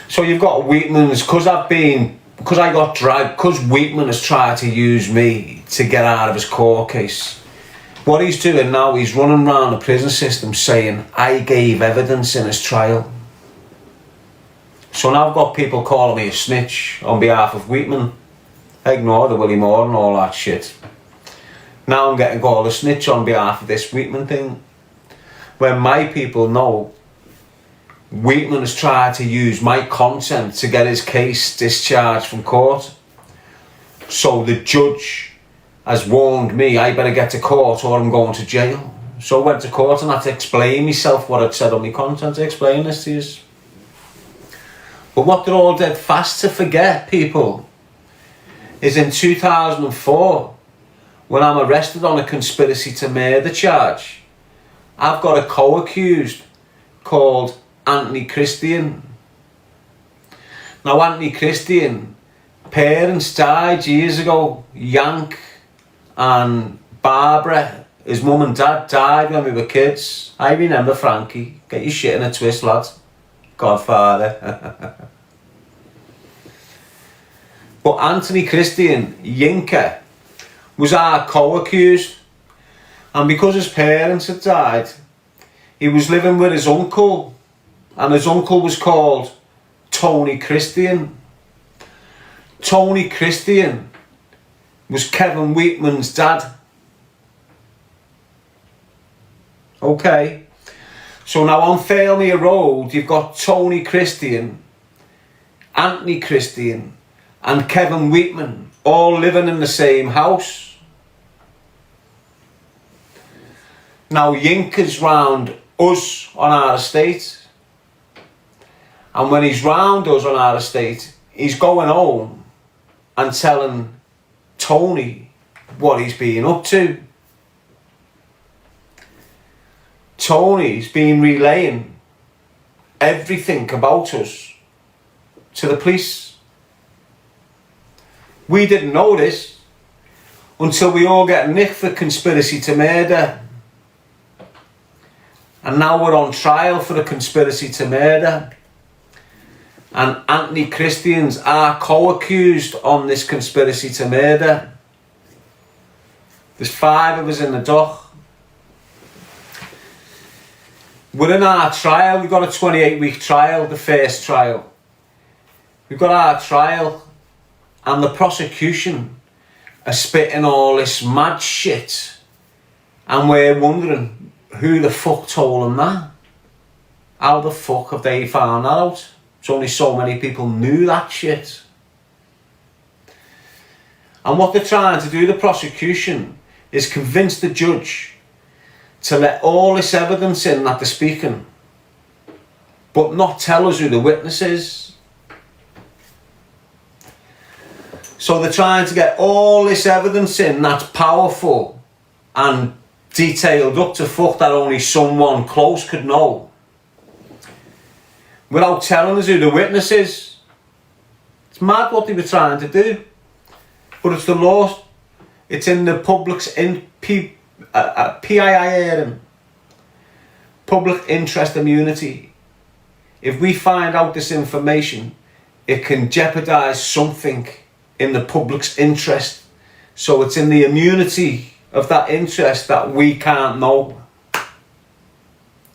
So you've got Weetman's, because I got dragged, because Weetman has tried to use me to get out of his court case. What he's doing now, he's running around the prison system saying, I gave evidence in his trial. So now I've got people calling me a snitch on behalf of Weetman. Ignore the Willie Moore and all that shit. Now I'm getting called a snitch on behalf of this Weetman thing. When my people know Weetman has tried to use my content to get his case discharged from court. So the judge has warned me I better get to court or I'm going to jail. So I went to court and had to explain myself what I'd said on my content to explain this to you. But what they're all dead fast to forget, people, is in 2004, when I'm arrested on a conspiracy to murder charge, I've got a co-accused called Anthony Christian. Now Anthony Christian, parents died years ago. Yank and Barbara, his mum and dad died when we were kids. I remember Frankie. Get your shit in a twist, lad. Godfather. But Anthony Christian, Yinka, was our co-accused. And because his parents had died, he was living with his uncle. And his uncle was called Tony Christian. Tony Christian was Kevin Weetman's dad. Okay. So now on Failmere Road, you've got Tony Christian, Anthony Christian, and Kevin Weetman all living in the same house. Now Yinka's round us on our estate. And when he's round us on our estate, he's going home and telling Tony what he's been up to. Tony's been relaying everything about us to the police. We didn't know this until we all get nicked for conspiracy to murder. And now we're on trial for a conspiracy to murder. And Anthony Christian's are co-accused on this conspiracy to murder. There's 5 of us in the dock. We're in our trial. We've got a 28-week trial, the first trial. We've got our trial, and the prosecution are spitting all this mad shit, and we're wondering who the fuck told them that. How the fuck have they found that out? It's only so many people knew that shit. And what they're trying to do, the prosecution, is convince the judge to let all this evidence in that they're speaking, but not tell us who the witness is. So they're trying to get all this evidence in that's powerful and detailed up to fuck that only someone close could know, without telling us who the witness is. It's mad what they were trying to do. But it's the law. It's in the public's PII hearing. Public interest immunity. If we find out this information, it can jeopardise something in the public's interest. So it's in the immunity of that interest that we can't know.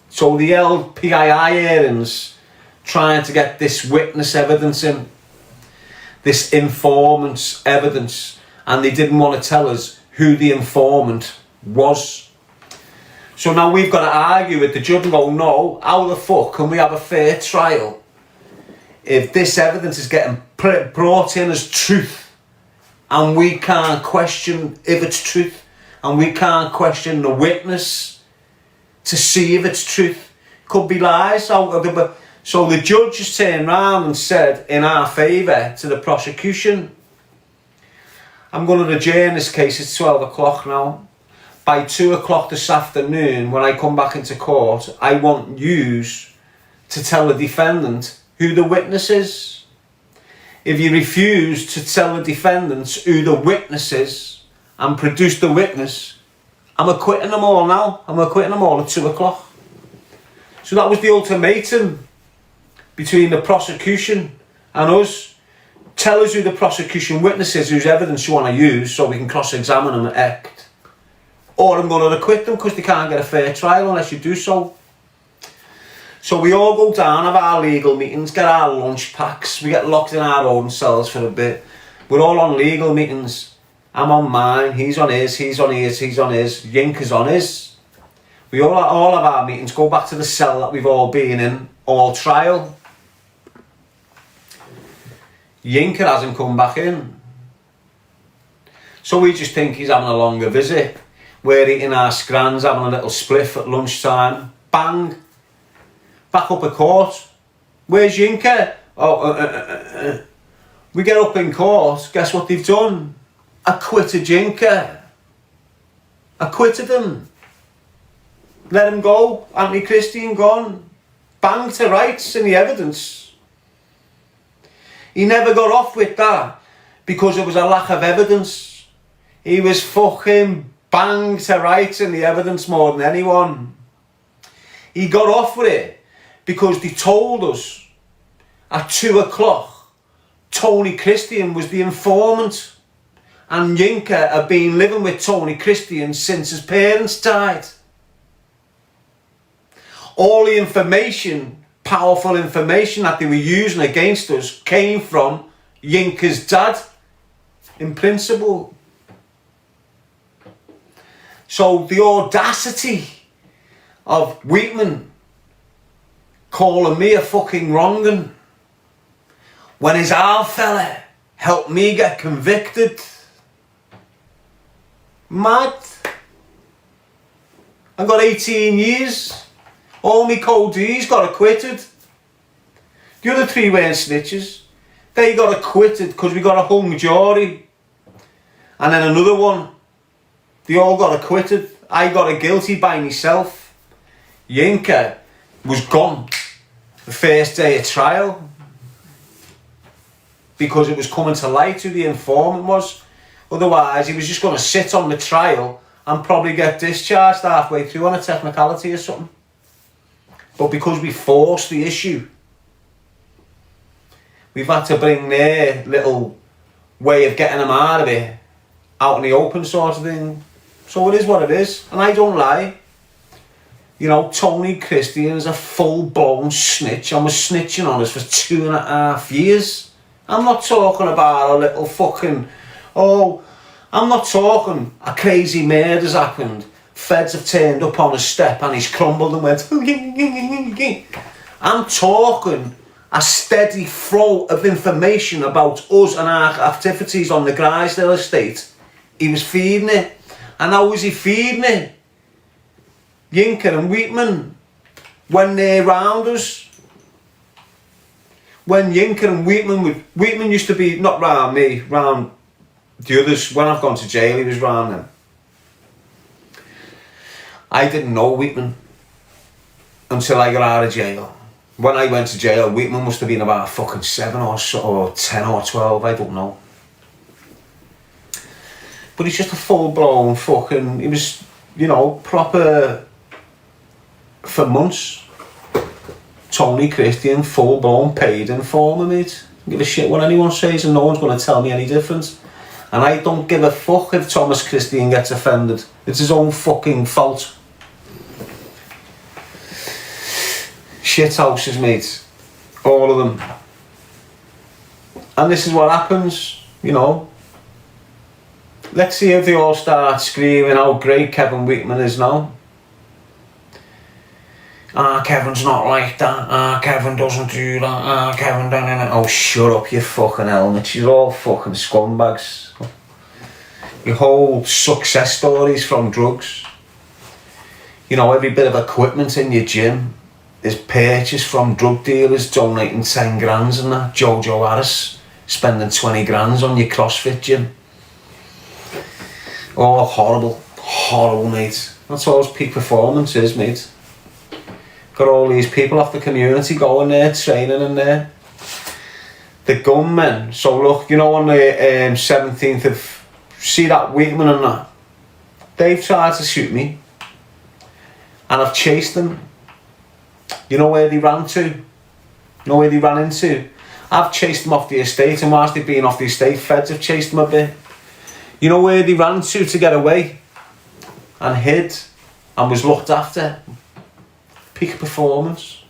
So the LPII hearings trying to get this witness evidence in, this informant's evidence, and they didn't want to tell us who the informant was. So now we've got to argue with the judge and go, no, how the fuck can we have a fair trial if this evidence is getting brought in as truth, and we can't question if it's truth, and we can't question the witness to see if it's truth? Could be lies out of the... So the judge has turned round and said in our favour to the prosecution, I'm going to adjourn this case. It's 12 o'clock now. By 2 o'clock this afternoon, when I come back into court, I want you to tell the defendant who the witness is. If you refuse to tell the defendants who the witness is and produce the witness, I'm acquitting them all now. I'm acquitting them all at 2 o'clock. So that was the ultimatum between the prosecution and us. Tell us who the prosecution witness is, whose evidence you want to use, so we can cross-examine them at act. Or I'm going to acquit them because they can't get a fair trial unless you do so. So we all go down, have our legal meetings, get our lunch packs, we get locked in our own cells for a bit. We're all on legal meetings. I'm on mine, he's on his, he's on his, he's on his, Yink is on his. We all have our meetings, go back to the cell that we've all been in, all trial. Yinker hasn't come back in. So we just think he's having a longer visit. We're eating our scrans, having a little spliff at lunchtime. Bang! Back up at court. Where's Yinker? We get up in court, guess what they've done? Acquitted Yinker. Acquitted him. Let him go. Anti-Christian gone. Bang to rights in the evidence. He never got off with that because there was a lack of evidence. He was fucking banged to rights in the evidence more than anyone. He got off with it because they told us at 2 o'clock Tony Christian was the informant, and Yinker had been living with Tony Christian since his parents died. All the information, powerful information that they were using against us came from Yinker's dad, in principle. So the audacity of Weetman calling me a fucking wrong'un when his old fella helped me get convicted. Mad. I got 18 years. All me co-Ds got acquitted. The other 3 weren't snitches. They got acquitted because we got a hung jury. And then another one, they all got acquitted. I got a guilty by myself. Yinker was gone the first day of trial because it was coming to light who the informant was. Otherwise, he was just going to sit on the trial and probably get discharged halfway through on a technicality or something. But because we forced the issue, we've had to bring their little way of getting them out of it out in the open sort of thing. So it is what it is, and I don't lie. You know, Tony Christian's a full-blown snitch and was snitching on us for 2.5 years. I'm not talking about a little fucking, I'm not talking a crazy murder's happened. Feds have turned up on his step and he's crumbled and went, I'm talking a steady flow of information about us and our activities on the Grisdale estate. He was feeding it. And how was he feeding it? Yinker and Weetman, when they're round us. When Yinker and Weetman used to be, not round me, round the others. When I've gone to jail, he was round them. I didn't know Weetman until I got out of jail. When I went to jail, Weetman must have been about fucking 7 or 10 or 12, I don't know. But he's just a full-blown fucking, he was, you know, proper, for months. Tony Christian, full-blown paid informer, mate. Don't give a shit what anyone says and no one's going to tell me any different. And I don't give a fuck if Thomas Christian gets offended. It's his own fucking fault. Shit houses, mate. All of them. And this is what happens, you know. Let's see if they all start screaming how great Kevin Weetman is now. Kevin's not like that. Kevin doesn't do that. Kevin don't. Oh, shut up, you fucking helmets. You're all fucking scumbags. Your whole success stories from drugs. You know, every bit of equipment in your gym is purchased from drug dealers donating 10 grand and that. Jojo Harris spending 20 grand on your CrossFit gym. Oh, horrible. Horrible, mate. That's all his peak performance is, mate. Got all these people off the community going there, training in there. The gunmen. So look, you know, on the 17th of... See that Weetman and that? They've tried to shoot me. And I've chased them. You know where they ran to? You know where they ran into? I've chased them off the estate, and whilst they've been off the estate, feds have chased them a bit. You know where they ran to get away? And hid. And was looked after. Peak performance.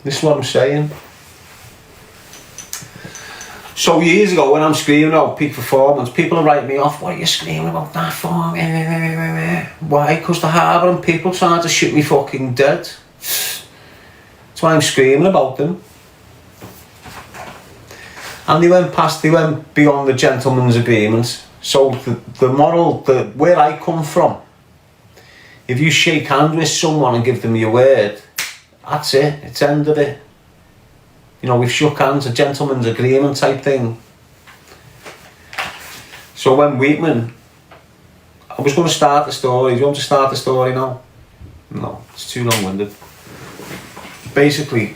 This is what I'm saying. So years ago, when I'm screaming about peak performance, people are writing me off. What are you screaming about that for? Why? Because they're harbouring people trying to shoot me fucking dead. That's why I'm screaming about them. And they went beyond the gentleman's agreement. So the moral, where I come from, if you shake hands with someone and give them your word, that's it, it's the end of it. You know, we've shook hands, a gentleman's agreement type thing. So when Weetman, I was going to start the story. Do you want to start the story now? No, it's too long-winded. Basically,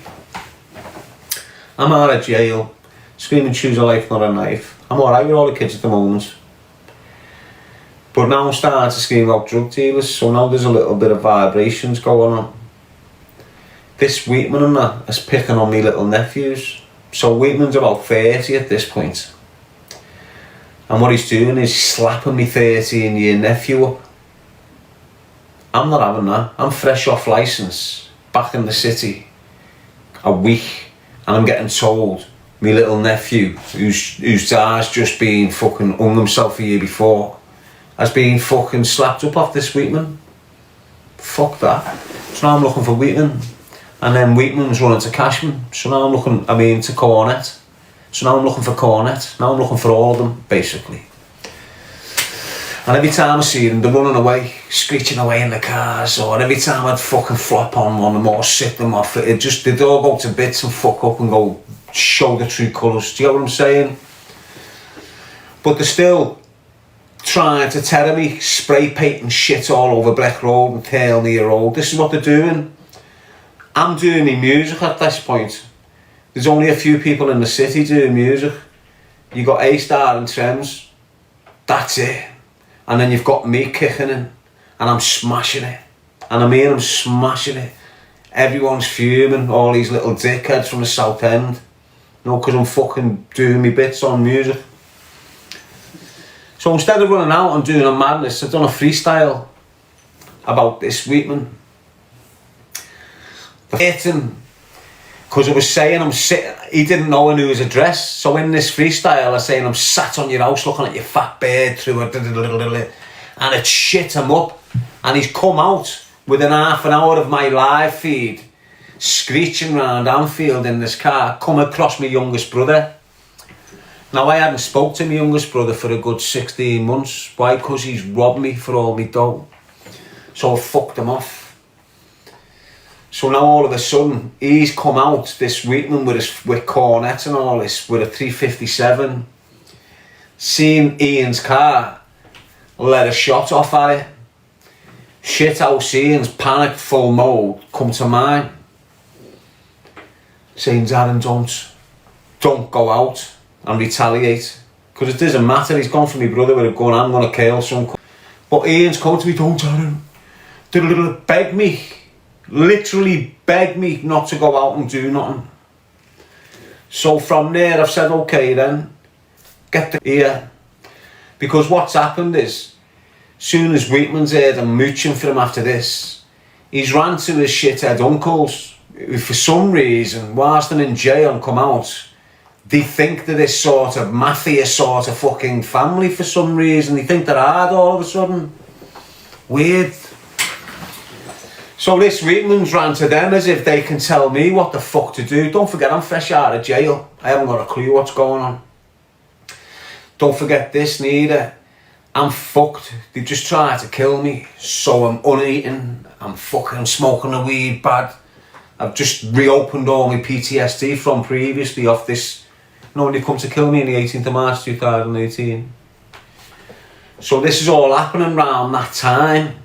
I'm out of jail, screaming choose a life, not a knife. I'm alright with all the kids at the moment. But now I'm starting to scream about drug dealers, so now there's a little bit of vibrations going on. This Weetman and that is picking on me little nephews. So Weetman's about 30 at this point. And what he's doing is slapping me 13-year nephew up. I'm not having that. I'm fresh off licence, back in the city, a week, and I'm getting told me little nephew, whose dad's just been fucking hung himself a year before, has been fucking slapped up off this Weetman. Fuck that. So now I'm looking for Weetman. And then Weetman's running to Cashman. So now I'm looking, to Cornet. So now I'm looking for Cornet. Now I'm looking for all of them, basically. And every time I see them, they're running away, screeching away in the cars. Or every time I'd fucking flop on one of them or sit them off, they'd all go to bits and fuck up and go show the true colours. Do you know what I'm saying? But they're still trying to terror me, spray painting shit all over Black Road and Tailnea Road. This is what they're doing. I'm doing my music at this point. There's only a few people in the city doing music. You got A-Star and Trems. That's it. And then you've got me kicking in. And I'm smashing it. And I'm smashing it. Everyone's fuming. All these little dickheads from the South End. You know, because I'm fucking doing my bits on music. So instead of running out and doing a madness, I've done a freestyle about this Weetman. Because I was saying I'm sitting, he didn't know I knew his address. So in this freestyle, I was saying I'm sat on your house looking at your fat bird through it, and it shit him up. And he's come out within half an hour of my live feed, screeching round Anfield in this car, come across my youngest brother. Now, I hadn't spoke to my youngest brother for a good 16 months. Why? Because he's robbed me for all my dough. So I fucked him off. So now all of a sudden, he's come out, this Weetman with cornets and all this, with a 357. Seen Ian's car, let a shot off at it. Shit house Ian's panicked full mode, come to mine. Saying, Darren, don't go out and retaliate. Because it doesn't matter, he's gone for my brother with a gun, I'm going to kill some. But Ian's come to me, don't Darren. Beg me. Literally begged me not to go out and do nothing. So from there I've said, okay then, get the here. Because what's happened is, soon as Weetman's heard I'm mooching for him after this, he's ran to his shithead uncles, who for some reason, whilst they're in jail and come out, they think they're this sort of mafia sort of fucking family for some reason. They think they're hard all of a sudden. Weird. So this Weetman's ran to them as if they can tell me what the fuck to do. Don't forget, I'm fresh out of jail. I haven't got a clue what's going on. Don't forget this neither. I'm fucked. They just tried to kill me. So I'm uneaten. I'm fucking smoking the weed bad. I've just reopened all my PTSD from previously off this. No, when they come to kill me on the 18th of March 2018. So this is all happening around that time.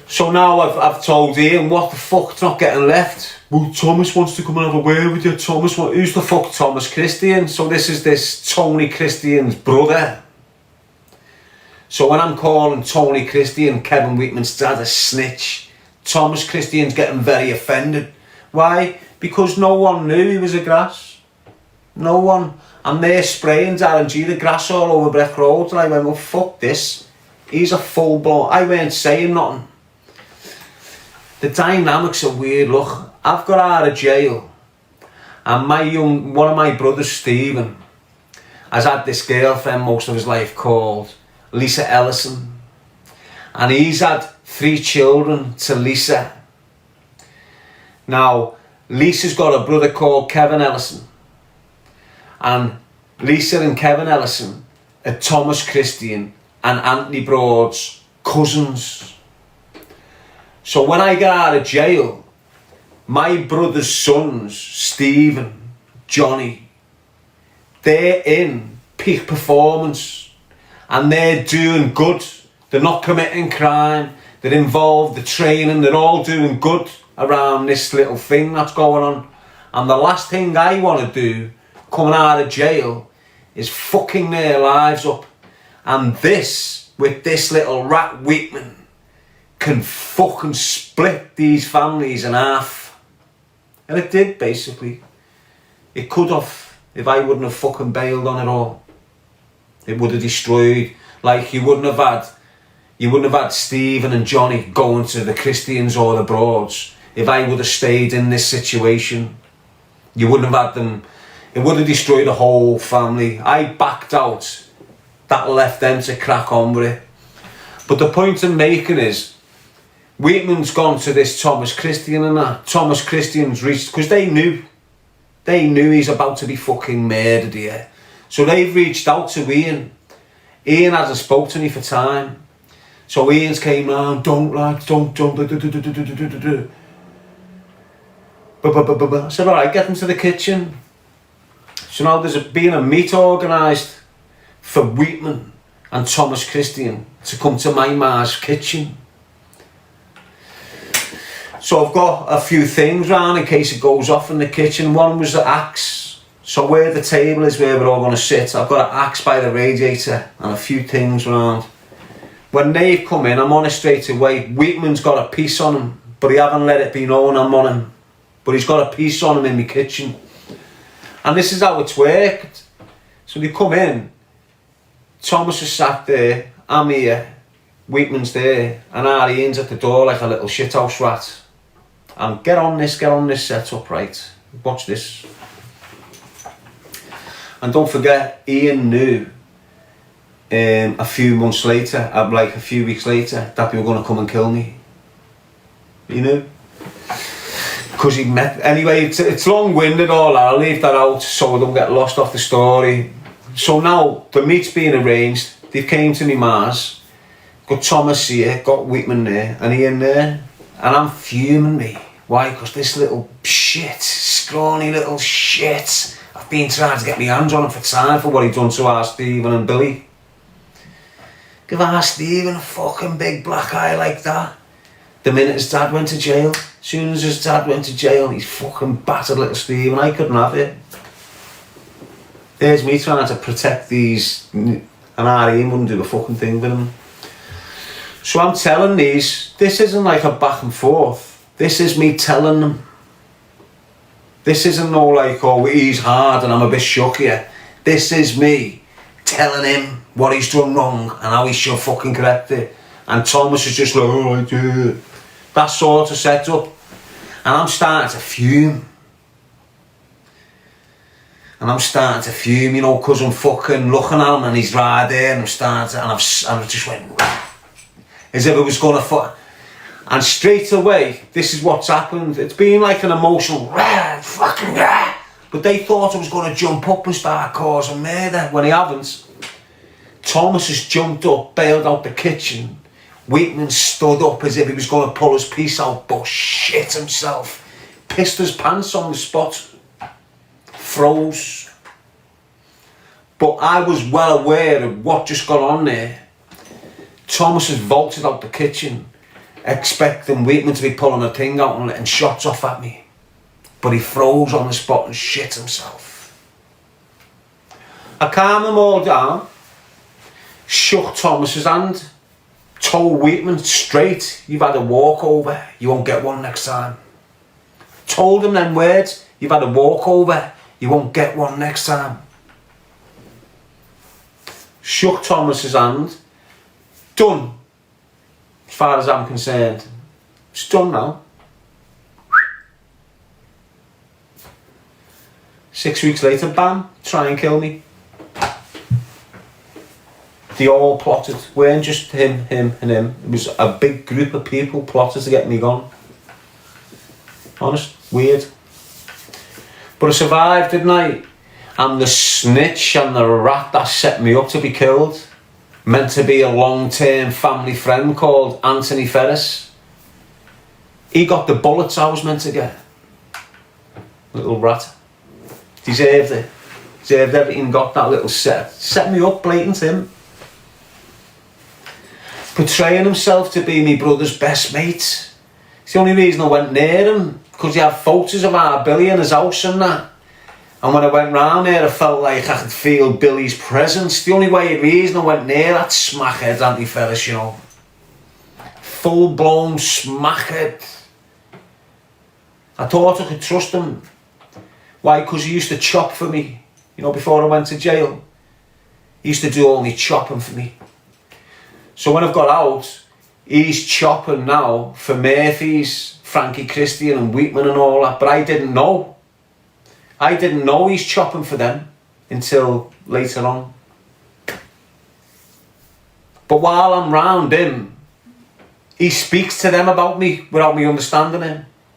So now I've told Ian, what the fuck, it's not getting left. Well, Thomas wants to come and have a word with you. Who's the fuck Thomas Christian? So this is this Tony Christian's brother. So when I'm calling Tony Christian, Kevin Weetman's dad, a snitch, Thomas Christian's getting very offended. Why? Because no one knew he was a grass. No one. And they're spraying Darren G the grass all over Breck Road. And I went, well, fuck this. He's a full blown. I weren't saying nothing. The dynamics are weird. Look, I've got out of jail, and one of my brothers, Stephen, has had this girlfriend most of his life called Lisa Ellison, and he's had 3 children to Lisa. Now, Lisa's got a brother called Kevin Ellison, and Lisa and Kevin Ellison are Thomas Christian and Anthony Broad's cousins. So when I get out of jail, my brother's sons, Stephen, Johnny, they're in peak performance and they're doing good. They're not committing crime, they're involved, they're training, they're all doing good around this little thing that's going on. And the last thing I want to do coming out of jail is fucking their lives up. And this, with this little rat Weetman, can fucking split these families in half. And it did, basically. It could have, if I wouldn't have fucking bailed on it all. It would have destroyed, like you wouldn't have had Stephen and Johnny going to the Christians or the Broads. If I would have stayed in this situation, you wouldn't have had them. It would have destroyed the whole family. I backed out. That left them to crack on with it. But the point I'm making is, Weetman's gone to this Thomas Christian and that. Thomas Christian's reached, because they knew he's about to be fucking murdered here. So they've reached out to Ian. Ian hasn't spoke to me for time. So Ian's came round, don't. I said, alright, get them to the kitchen. So now there's been a meet organised for Weetman and Thomas Christian to come to my ma's kitchen. So I've got a few things round in case it goes off in the kitchen. One was the axe. So where the table is where we're all going to sit, I've got an axe by the radiator and a few things round. When they've come in, I'm on it straight away. Weetman's got a piece on him, but he haven't let it be known I'm on him. But he's got a piece on him in my kitchen. And this is how it's worked. So they come in, Thomas is sat there, I'm here, Weetman's there, and Ian's at the door like a little shithouse rat. And get on this setup, right? Watch this. And don't forget, Ian knew a few months later, like a few weeks later, that they were going to come and kill me. He knew. Because he met... Anyway, it's long-winded all that. I'll leave that out so I don't get lost off the story. So now, the meet's being arranged. They came to me Mars. Got Thomas here, got Weetman there, and Ian there. And I'm fuming me. Why? Because this little shit, scrawny little shit, I've been trying to get my hands on him for time for what he done to our Stephen and Billy. Give our Stephen a fucking big black eye like that. The minute his dad went to jail, as soon as his dad went to jail, he's fucking battered little Stephen. I couldn't have it. There's me trying to protect these, and Ian wouldn't do a fucking thing with him. So I'm telling these, this isn't like a back and forth. This is me telling them. This isn't no like, oh, he's hard and I'm a bit shook here. This is me telling him what he's done wrong and how he should fucking correct it. And Thomas is just like, oh, I do it. That sort of setup. And I'm starting to fume. And I'm starting to fume, you know, because I'm fucking looking at him and he's right there and I'm starting to, and I just went, as if it was going to fuck. And straight away, this is what's happened. It's been like an emotional, fucking, but they thought I was going to jump up and start causing murder when he haven't. Thomas has jumped up, bailed out the kitchen. Weetman stood up as if he was going to pull his piece out, but shit himself. Pissed his pants on the spot. Froze. But I was well aware of what just got on there. Thomas has vaulted out the kitchen, expecting Weetman to be pulling a thing out and letting shots off at me. But he froze on the spot and shit himself. I calmed them all down, shook Thomas's hand, told Weetman straight, you've had a walkover, you won't get one next time. Told him them words, you've had a walkover, you won't get one next time. Shook Thomas's hand, done. As far as I'm concerned, it's done now. 6 weeks later, bam, try and kill me. They all plotted. It weren't just him and him. It was a big group of people plotted to get me gone. Honest, weird. But I survived, didn't I? And the snitch and the rat that set me up to be killed, meant to be a long-term family friend called Anthony Ferris. He got the bullets I was meant to get. Little rat. Deserved it. Deserved everything, got that little set me up, blatant him. Portraying himself to be my brother's best mate. It's the only reason I went near him, because he had photos of our Billy in his house and that. And when I went round there, I felt like I could feel Billy's presence. The only reason I went near that smackhead Anthony Ferris, you know. Full-blown smackhead. I thought I could trust him. Why? Because he used to chop for me. You know, before I went to jail. He used to do all my chopping for me. So when I've got out, he's chopping now for Murphy's, Frankie Christian and Weetman and all that. But I didn't know. I didn't know he's chopping for them until later on. But while I'm round him, he speaks to them about me without me understanding him.